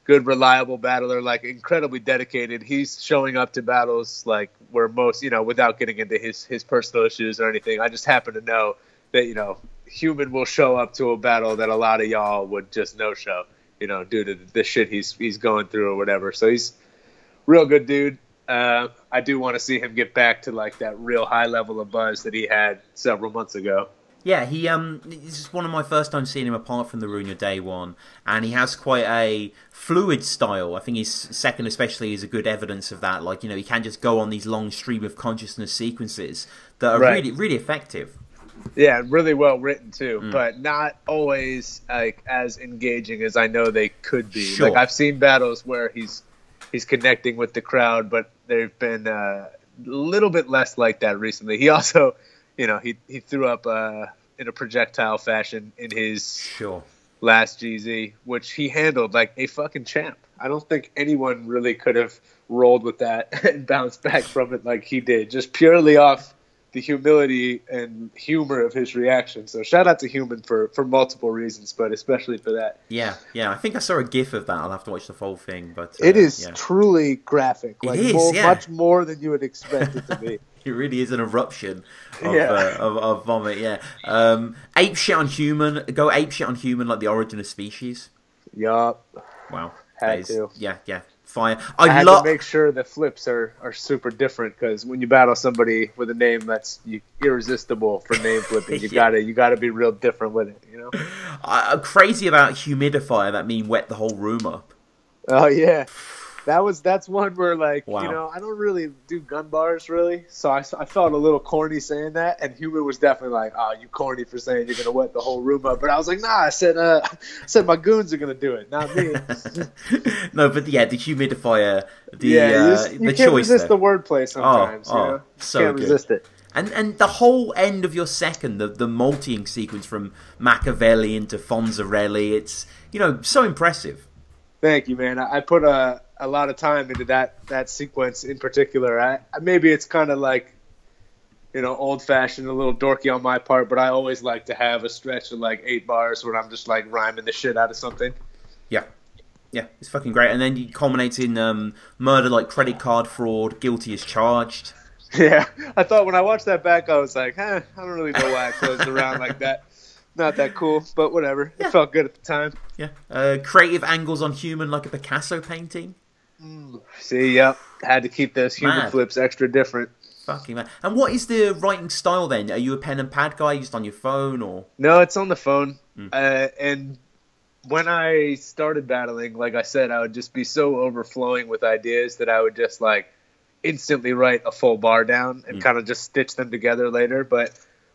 reliable battler, like incredibly dedicated. He's showing up to battles like where most, you know, without getting into his personal issues or anything. I just happen to know that, you know, Human will show up to a battle that a lot of y'all would just no show, you know, due to the shit he's going through or whatever. So he's real good dude. I do want to see him get back to like that real high level of buzz that he had several months ago. Yeah, this is one of my first times seeing him apart from the Ruin Your Day one, and he has quite a fluid style. I think his second especially is a good evidence of that. Like, you know, he can just go on these long stream of consciousness sequences that are really, really effective. Yeah, really well written too, but not always like as engaging as I know they could be. Sure. Like, I've seen battles where he's connecting with the crowd, but they've been a little bit less like that recently. He also, you know, he threw up in a projectile fashion in his last GZ, which he handled like a fucking champ. I don't think anyone really could have rolled with that and bounced back from it like he did, just purely off the humility and humor of his reaction. So shout out to Human for multiple reasons, but especially for that. Yeah. I think I saw a GIF of that. I'll have to watch the full thing, but it is truly graphic. Like, it is, much more than you would expect it to be. It really is an eruption of vomit. Yeah. Ape shit on Human. Go ape shit on Human like the Origin of Species. Yup. Wow. Had to. Yeah. Fire. I had to make sure the flips are super different, because when you battle somebody with a name that's irresistible for name flipping, you gotta be real different with it, you know. I'm crazy about Humidifier. That mean wet the whole room up. Oh yeah, that's one where like you know, I don't really do gun bars really, so I felt a little corny saying that, and Human was definitely like, "Oh, you corny for saying you're gonna wet the whole room up," but I was like, "Nah, I said my goons are gonna do it, not me." No, but the Humidifier, you the can't choice resist there. the wordplay sometimes. You know? So can't good. resist it. And the whole end of your second, the multi-ink sequence from Machiavelli into Fonzarelli, it's, you know, so impressive. Thank you, man. I put a lot of time into that sequence in particular. Maybe it's kind of like, you know, old-fashioned, a little dorky on my part, but I always like to have a stretch of like 8 bars where I'm just like rhyming the shit out of something. Yeah. Yeah, it's fucking great. And then it culminates in murder, like credit card fraud, guilty as charged. Yeah, I thought when I watched that back, I was like, I don't really know why I closed around like that. Not that cool, but whatever. Yeah. It felt good at the time. Yeah. Creative angles on human like a Picasso painting. See, yep. Had to keep those human flips extra different. Fucking man. And what is the writing style then? Are you a pen and pad guy, just on your phone, or? No, it's on the phone. And when I started battling, like I said, I would just be so overflowing with ideas that I would just like instantly write a full bar down and kind of just stitch them together later. But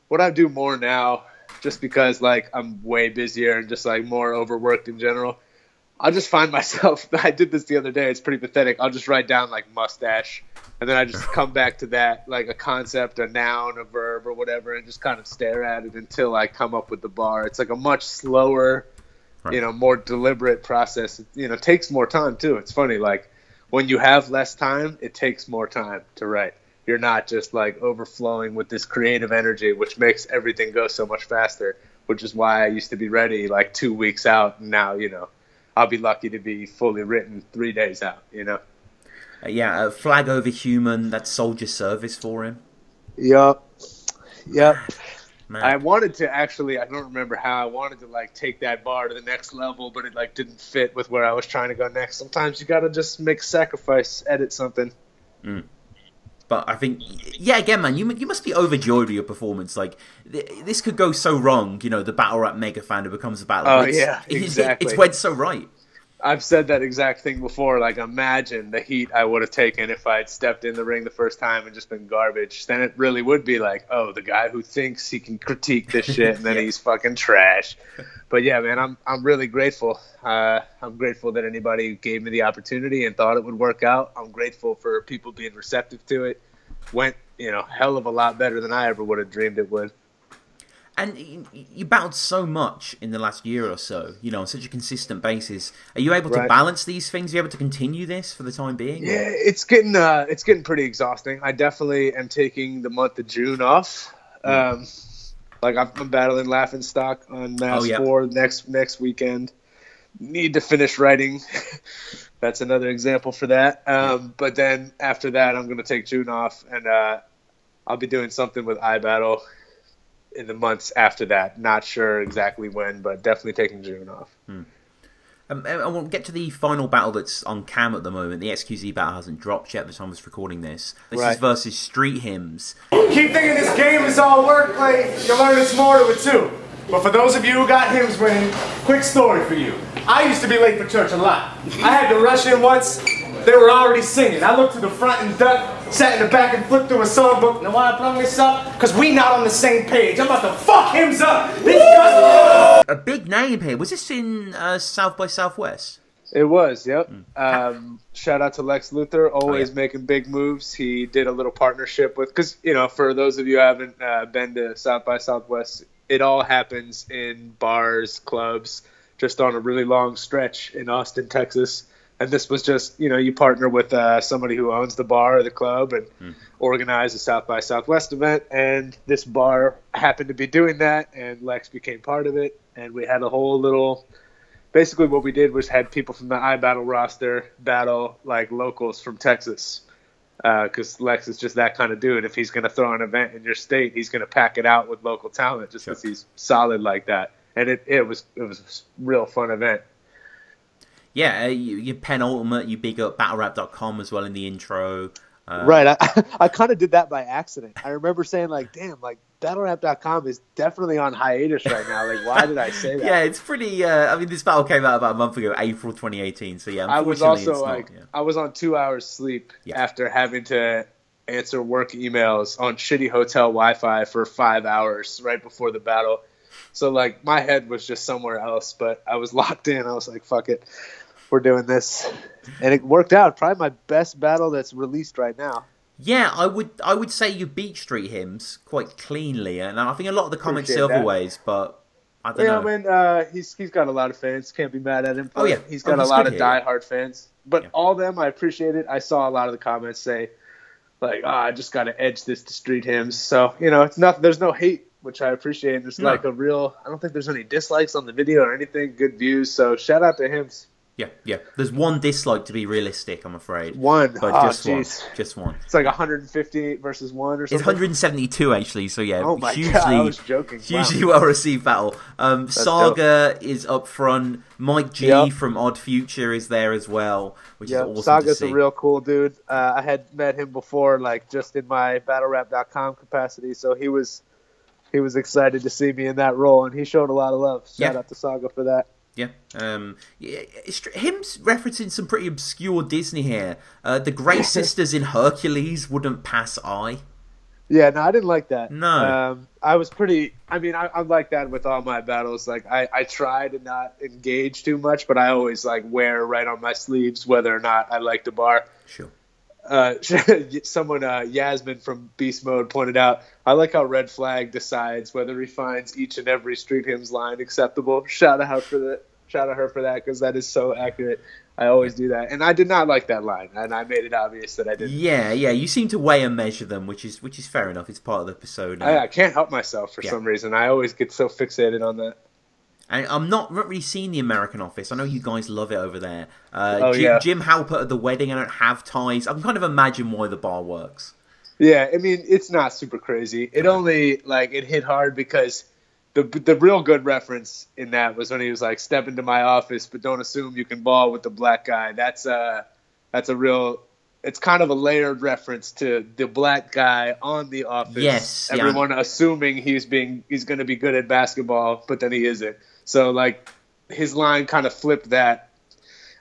what I do more now, just because like I'm way busier and just like more overworked in general, I'll just find myself, I did this the other day, it's pretty pathetic. I'll just write down like mustache, and then I just come back to that, like a concept, a noun, a verb, or whatever, and just kind of stare at it until I come up with the bar. It's like a much slower, more deliberate process. It takes more time too. It's funny, like when you have less time, it takes more time to write. You're not just like overflowing with this creative energy, which makes everything go so much faster, which is why I used to be ready like 2 weeks out. And now, I'll be lucky to be fully written 3 days out, Yeah, flag over human, that's soldier service for him. Yep. Man. I wanted to actually, I don't remember how, I wanted to like take that bar to the next level, but it like didn't fit with where I was trying to go next. Sometimes you gotta just make sacrifice, edit something. But I think, again, man, you must be overjoyed with your performance. Like, this could go so wrong, the battle rap mega fan who becomes a battle. Exactly. It's went so right. I've said that exact thing before. Like, imagine the heat I would have taken if I had stepped in the ring the first time and just been garbage. Then it really would be like, oh, the guy who thinks he can critique this shit and then he's fucking trash. But yeah, man, I'm really grateful. I'm grateful that anybody gave me the opportunity and thought it would work out. I'm grateful for people being receptive to it. Went, hell of a lot better than I ever would have dreamed it would. And you battled so much in the last year or so, on such a consistent basis. Are you able to balance these things? Are you able to continue this for the time being? Yeah, it's getting pretty exhausting. I definitely am taking the month of June off. Like I'm battling Laughing Stock on Mass 4 next weekend. Need to finish writing. That's another example for that. But then after that, I'm going to take June off, and I'll be doing something with iBattle in the months after that. Not sure exactly when, but definitely taking June off. And we'll get to the final battle that's on cam at the moment. The XQZ battle hasn't dropped yet by the time I was recording this. This is versus Street Hymns. Keep thinking this game is all wordplay. You'll learn it's more to it too. But for those of you who got hymns winning, quick story for you. I used to be late for church a lot. I had to rush in once. They were already singing. I looked to the front and ducked, sat in the back and flipped through a songbook. Now why I brought this up? Because we not on the same page. I'm about to fuck hymns up. A big name here. Was this in South by Southwest? It was, yep. Shout out to Lex Luthor, always making big moves. He did a little partnership with, because, for those of you who haven't been to South by Southwest, it all happens in bars, clubs, just on a really long stretch in Austin, Texas. And this was just, you partner with somebody who owns the bar or the club and organize a South by Southwest event. And this bar happened to be doing that, and Lex became part of it. And we had a whole little, basically what we did was had people from the iBattle roster battle like locals from Texas. Because Lex is just that kind of dude. If he's going to throw an event in your state, he's going to pack it out with local talent just because he's solid like that. And it was a real fun event. Yeah, you penultimate, you big up battlerapresume as well in the intro. Right, I kind of did that by accident. I remember saying like, damn, like battlerapresume is definitely on hiatus right now. Like, why did I say that? Yeah, it's pretty, I mean, this battle came out about a month ago, April 2018. So yeah, I was also like, I was on 2 hours sleep after having to answer work emails on shitty hotel Wi-Fi for 5 hours right before the battle. So like my head was just somewhere else, but I was locked in. I was like, fuck it. We're doing this, and it worked out. Probably my best battle that's released right now. Yeah, I would say you beat Street Hymns quite cleanly, and I think a lot of the comments Silverways, but I don't know. I mean, he's got a lot of fans. Can't be mad at him. He's got a lot of diehard fans. But all of them, I appreciate it. I saw a lot of the comments say, like, I just got to edge this to Street Hymns. So it's not. There's no hate which I appreciate. There's like a real, I don't think there's any dislikes on the video or anything. Good views. So shout out to him. Yeah, yeah. There's one dislike to be realistic, I'm afraid. One. But just one. Just one. It's like 158 versus 1 or something. It's 172, actually, so yeah. Oh my God, I was joking. Hugely well-received battle. Saga is up front. Mike G from Odd Future is there as well, which is awesome Saga's to see. a real cool dude. I had met him before, like, just in my BattleRap.com capacity, so he was excited to see me in that role, and he showed a lot of love. Shout out to Saga for that. Yeah, him referencing some pretty obscure Disney here. The Grey Sisters in Hercules wouldn't pass eye. Yeah, no, I didn't like that. No. I was pretty, I mean, I'm like that with all my battles. Like, I try to not engage too much, but I always, like, wear right on my sleeves whether or not I like the bar. Sure. Someone, Yasmin from Beast Mode, pointed out, I like how Red Flag decides whether he finds each and every Street Hymns line acceptable. Shout out her for that, because that is so accurate. I always do that, and I did not like that line, and I made it obvious that I didn't. Yeah, you seem to weigh and measure them, which is fair enough. It's part of the persona. I can't help myself for some reason. I always get so fixated on that. And I'm not really seeing the American Office. I know you guys love it over there. Jim Halpert at the wedding. I don't have ties. I can kind of imagine why the bar works. Yeah, I mean, it's not super crazy. It only, like, it hit hard because the real good reference in that was when he was like, step into my office, but don't assume you can ball with the black guy. That's a real, it's kind of a layered reference to the black guy on The Office. Yes. Everyone assuming he's going to be good at basketball, but then he isn't. So, like, his line kind of flipped that.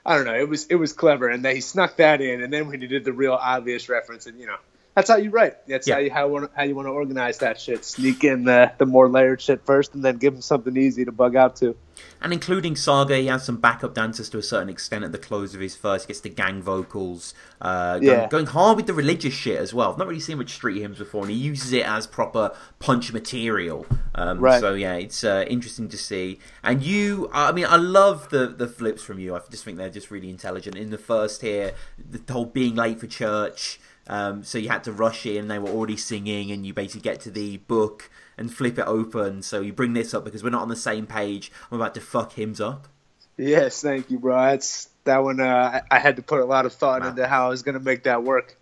I don't know. It was clever, and then he snuck that in, and then when he did the real obvious reference, and that's how you write. That's how you want to organize that shit. Sneak in the more layered shit first, and then give him something easy to bug out to. And including Saga, he has some backup dancers to a certain extent at the close of his verse. He gets the gang vocals, going hard with the religious shit as well. I've not really seen much Street Hymns before, and he uses it as proper punch material. So yeah, it's interesting to see. And I love the flips from you. I just think they're just really intelligent. In the first here, the whole being late for church. So you had to rush in, they were already singing, and you basically get to the book and flip it open. So you bring this up because we're not on the same page. I'm about to fuck hymns up. Yes, thank you, bro. That's that one. I had to put a lot of thought into how I was going to make that work.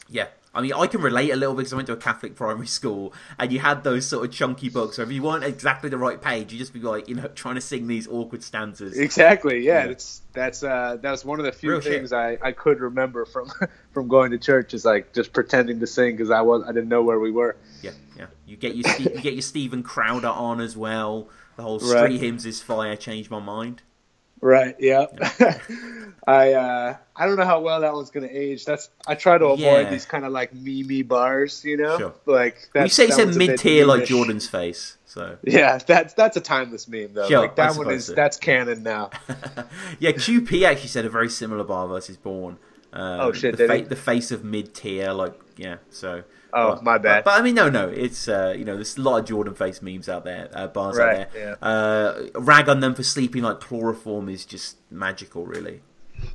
Yeah. I mean, I can relate a little bit because I went to a Catholic primary school, and you had those sort of chunky books. So if you weren't exactly the right page, you just be like, trying to sing these awkward stanzas. Exactly. Yeah. That's one of the few things I could remember from going to church is like just pretending to sing because I didn't know where we were. Yeah. Yeah. You get your Stephen Crowder on as well. The whole Street Hymns is fire changed my mind. Right. Yeah. I don't know how well that one's gonna age. I try to avoid these kind of like meme bars, Sure. Like you said mid-tier like Jordan's face. So yeah, that's a timeless meme though. Sure, like that's canon now. Yeah, QP actually said a very similar bar versus Bourne. Oh shit! The face of mid-tier, so. My bad. But I mean, no. It's there's a lot of Jordan face memes out there, bars out there. Yeah. Rag on them for sleeping like chloroform is just magical, really.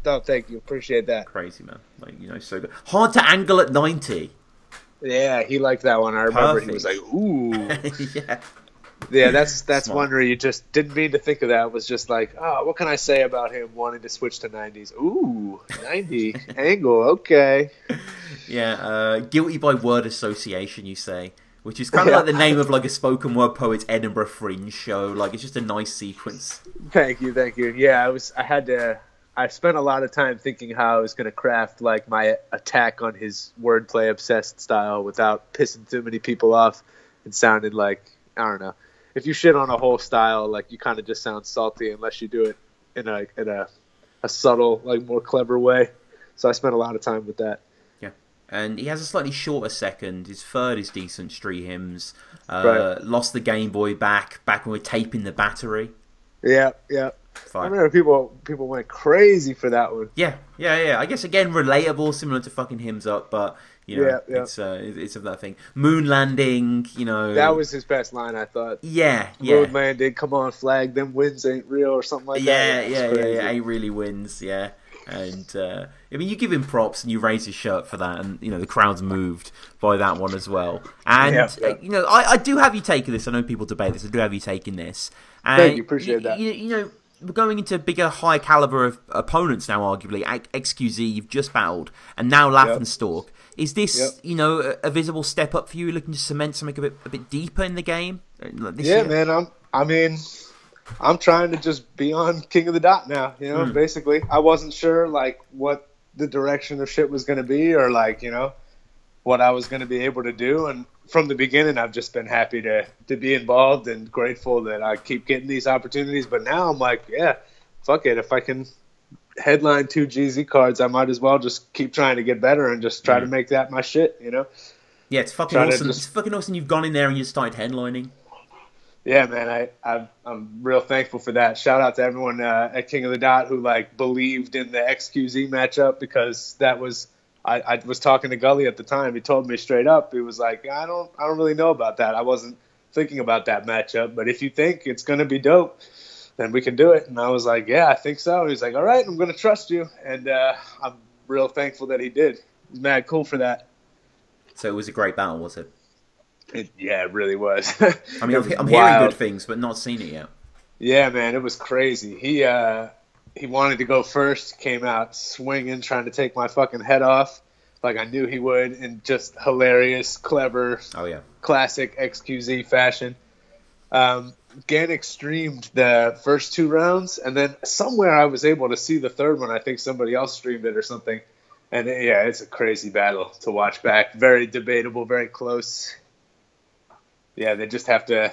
Oh, thank you. Appreciate that. Crazy, man. Like, so good. Hard to angle at 90. Yeah, he liked that one. I remember he was like, ooh. Yeah. Yeah, that's one where you just didn't mean to think of that. It was just like, oh, what can I say about him wanting to switch to 90s? Ooh, 90 angle, okay. Yeah, guilty by word association, you say, which is kind of like the name of like a spoken word poet's Edinburgh Fringe show. Like, it's just a nice sequence. Thank you. Yeah, I spent a lot of time thinking how I was going to craft like my attack on his wordplay obsessed style without pissing too many people off. It sounded like, I don't know. If you shit on a whole style, like, you kind of just sound salty unless you do it in a subtle, like, more clever way. So I spent a lot of time with that. Yeah. And he has a slightly shorter second. His third is decent, Street Hymns. Lost the Game Boy back when we were taping the battery. Yeah. I remember people went crazy for that one. Yeah. I guess, again, relatable, similar to fucking Hymns Up, but... it's of that thing. Moon landing, That was his best line, I thought. Yeah. Moon landing, come on, flag, them wins ain't real, or something like that. Yeah, ain't really wins, yeah. And I mean, you give him props and you raise his shirt for that, and the crowd's moved by that one as well. And I do have you taking this. I know people debate this. I do have you taking this. And thank you, appreciate that. We're going into bigger, high caliber of opponents now. Arguably, XQZ you've just battled, and now Laffenstalk. Is this a visible step up for you? Looking to cement something a bit deeper in the game? This year? Man. I'm trying to just be on King of the Dot now, basically. I wasn't sure, like, what the direction of shit was going to be or, like, what I was going to be able to do. And from the beginning, I've just been happy to be involved and grateful that I keep getting these opportunities. But now I'm like, yeah, fuck it. If I can headline 2 GZ cards, I might as well just keep trying to get better and just try to make that my shit, Yeah, it's fucking awesome. It's fucking awesome you've gone in there and you started headlining. Yeah, man, I'm real thankful for that. Shout out to everyone at King of the Dot who believed in the XQZ matchup, because that was I was talking to Gully at the time. He told me straight up. He was like, I don't really know about that. I wasn't thinking about that matchup, but if you think it's gonna be dope, then we can do it. And I was like, yeah, I think so. He's like, all right, I'm gonna trust you, and I'm real thankful that he did. He's mad cool for that. So it was a great battle, was it? It really was. I mean, I'm hearing good things, but not seen it yet. Yeah, man, it was crazy. He wanted to go first, came out swinging, trying to take my fucking head off, like I knew he would, in just hilarious, clever, classic XQZ fashion. Ganik streamed the first 2 rounds, and then somewhere I was able to see the third one. I think somebody else streamed it or something. And yeah, it's a crazy battle to watch back. Very debatable, very close. Yeah, they just have to.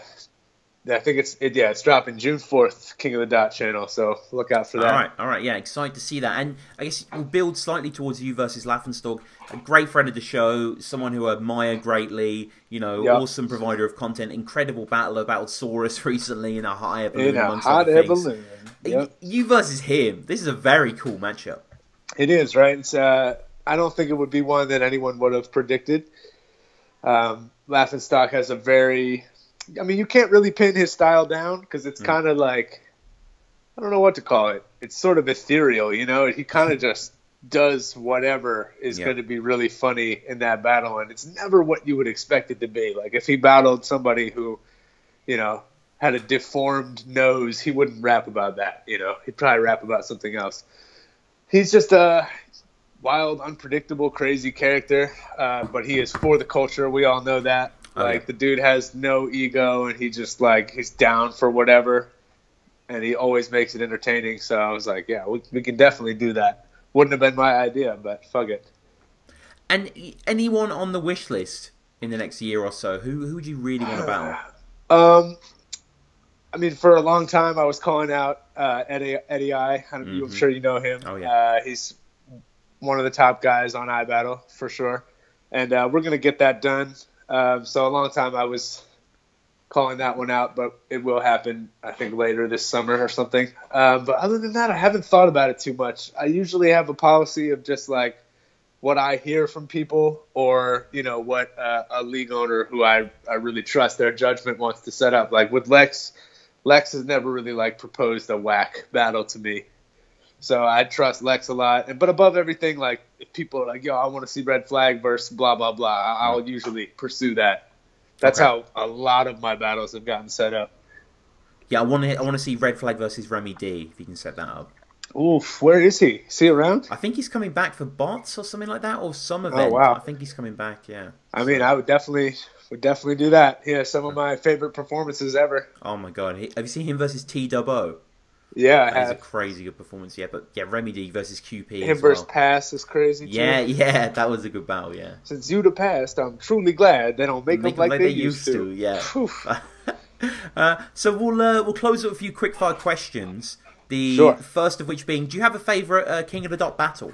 I think it's dropping June 4th, King of the Dot channel. So look out for that. All right, yeah, excited to see that. And I guess we'll build slightly towards you versus Laffenstalk. A great friend of the show, someone who I admire greatly. Awesome provider of content, incredible battler. Battled Saurus recently in a hot air balloon. Yep. You versus him. This is a very cool matchup. It is, right? It's I don't think it would be one that anyone would have predicted. Laffenstock has a very, you can't really pin his style down because it's kind of like, I don't know what to call it. It's sort of ethereal, He kind of just does whatever is going to be really funny in that battle, and it's never what you would expect it to be. Like if he battled somebody who, had a deformed nose, he wouldn't rap about that, He'd probably rap about something else. He's just a wild, unpredictable, crazy character, but he is for the culture. We all know that. The dude has no ego, and he just he's down for whatever, and he always makes it entertaining. So I was like, yeah, we can definitely do that. Wouldn't have been my idea, but fuck it. And anyone on the wish list in the next year or so? Who would you really want to battle? For a long time, I was calling out Eddie I. I'm sure you know him. Oh, yeah. He's one of the top guys on iBattle, for sure. And we're going to get that done. So a long time I was calling that one out, but it will happen, I think, later this summer or something. But other than that, I haven't thought about it too much. I usually have a policy of just what I hear from people or, what a league owner who I really trust, their judgment wants to set up. Like with Lex has never really proposed a whack battle to me. So I trust Lex a lot. But above everything, if people are like, yo, I want to see Red Flag versus blah, blah, blah, I'll usually pursue that. That's how a lot of my battles have gotten set up. Yeah, I want to see Red Flag versus Remy D, if you can set that up. Oof, where is he? Is he around? I think he's coming back for bots or something like that, or some event. Oh, wow. I think he's coming back, yeah. I would definitely do that. Yeah, some of my favorite performances ever. Oh, my God. Have you seen him versus T-Dubbo? Yeah, that was a crazy good performance, yeah. But yeah, Remy D versus QP. Him versus Pass is crazy too. Yeah, that was a good battle, yeah. Since you the past, I'm truly glad they don't make them like they used to. Yeah. So we'll close with a few quickfire questions. The first of which being, do you have a favorite King of the Dot battle?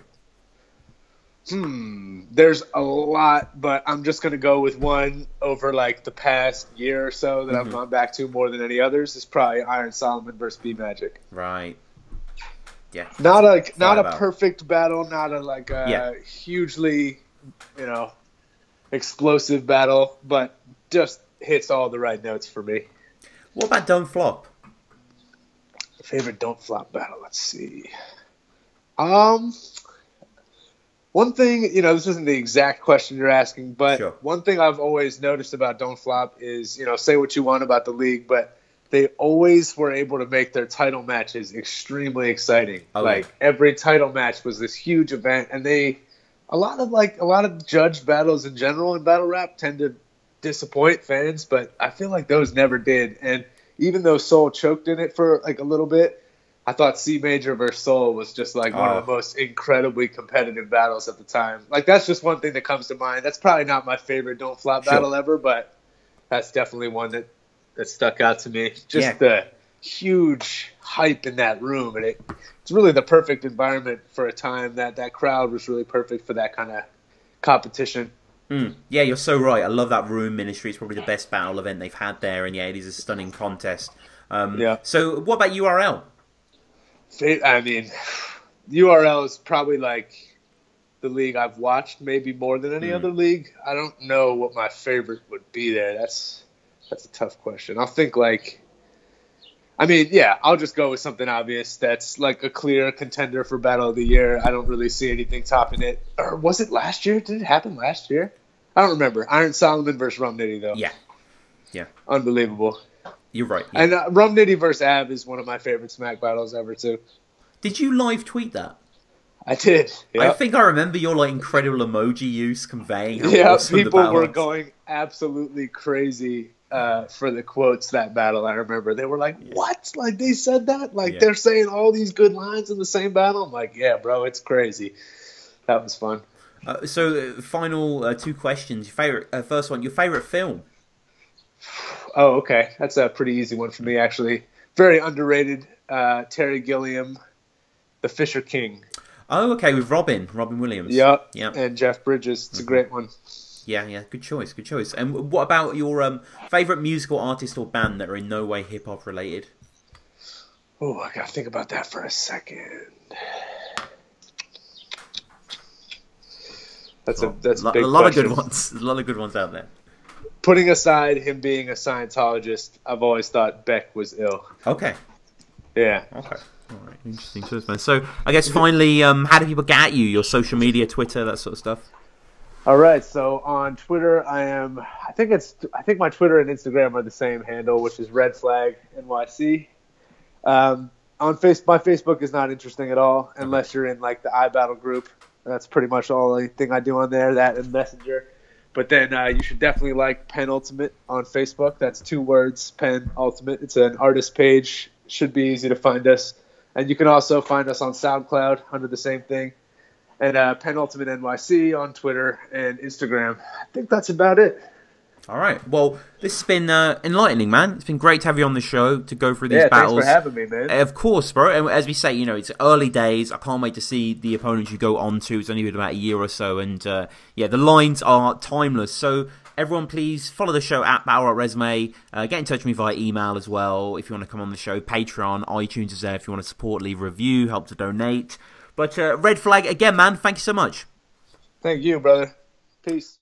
There's a lot, but I'm just going to go with one over the past year or so that I've gone back to more than any others. It's probably Iron Solomon versus B Magic. Right. Yeah. Not a perfect battle, not a hugely, explosive battle, but just hits all the right notes for me. What about Don't Flop? Favorite Don't Flop battle? Let's see. One thing, this isn't the exact question you're asking, but Sure. One thing I've always noticed about Don't Flop is, say what you want about the league, but they always were able to make their title matches extremely exciting. Oh, like yeah. every title match was this huge event, and a lot of judged battles in general in battle rap tend to disappoint fans, but I feel like those never did. And even though Soul choked in it for like a little bit, I thought C Major versus Soul was just like one of the most incredibly competitive battles at the time. Like that's just one thing that comes to mind. That's probably not my favorite Don't Flop battle ever, but that's definitely one that stuck out to me. Just the huge hype in that room, and it's really the perfect environment for a time. That crowd was really perfect for that kind of competition. Yeah, you're so right. I love that room ministry. It's probably the best battle event they've had there, and yeah, it is a stunning contest. So what about URL? I mean, URL is probably like the league I've watched maybe more than any other league. I don't know what my favorite would be there. That's a tough question. I'll think I'll just go with something obvious that's like a clear contender for Battle of the Year. I don't really see anything topping it. Or was it last year? Did it happen last year? I don't remember. Iron Solomon versus Rum Nitty, though. Yeah. Unbelievable. You're right. Yeah. And Rum Nitty versus Ab is one of my favorite Smack battles ever, too. Did you live tweet that? I did. Yep. I think I remember your like incredible emoji use conveying how awesome people the battle were was. going absolutely crazy for the quotes that battle. I remember they were like, "What? Like they said that? Like they're saying all these good lines in the same battle?" I'm like, "Yeah, bro, it's crazy." That was fun. Final two questions. Your favorite, first one, your favorite film? Oh, okay. That's a pretty easy one for me, actually. Very underrated. Terry Gilliam, The Fisher King. Oh, okay, with Robin Williams. Yep. Yeah. And Jeff Bridges. It's a great one. Yeah. Good choice. And what about your favorite musical artist or band that are in no way hip hop related? Oh, I gotta think about that for a second. That's a big lot question. of good ones. There's a lot of good ones out there. Putting aside him being a Scientologist, I've always thought Beck was ill. Okay. Yeah. Okay. All right. Interesting choice, man. So I guess finally, how do people get at you? Your social media, Twitter, that sort of stuff. All right. So on Twitter, I think my Twitter and Instagram are the same handle, which is Red Flag NYC. On my Facebook is not interesting at all unless you're in like the iBattle group. That's pretty much all the thing I do on there. That and Messenger. But then you should definitely like Pen Ultimate on Facebook. That's 2 words, Pen Ultimate. It's an artist page. Should be easy to find us. And you can also find us on SoundCloud under the same thing. And Pen Ultimate NYC on Twitter and Instagram. I think that's about it. All right. Well, this has been enlightening, man. It's been great to have you on the show to go through these battles. Thanks for having me, man. Of course, bro. And as we say, it's early days. I can't wait to see the opponents you go on to. It's only been about a year or so. And, the lines are timeless. So, everyone, please follow the show at battlerapresume. Get in touch with me via email as well if you want to come on the show. Patreon, iTunes is there if you want to support, leave a review, help to donate. But Red Flag, again, man, thank you so much. Thank you, brother. Peace.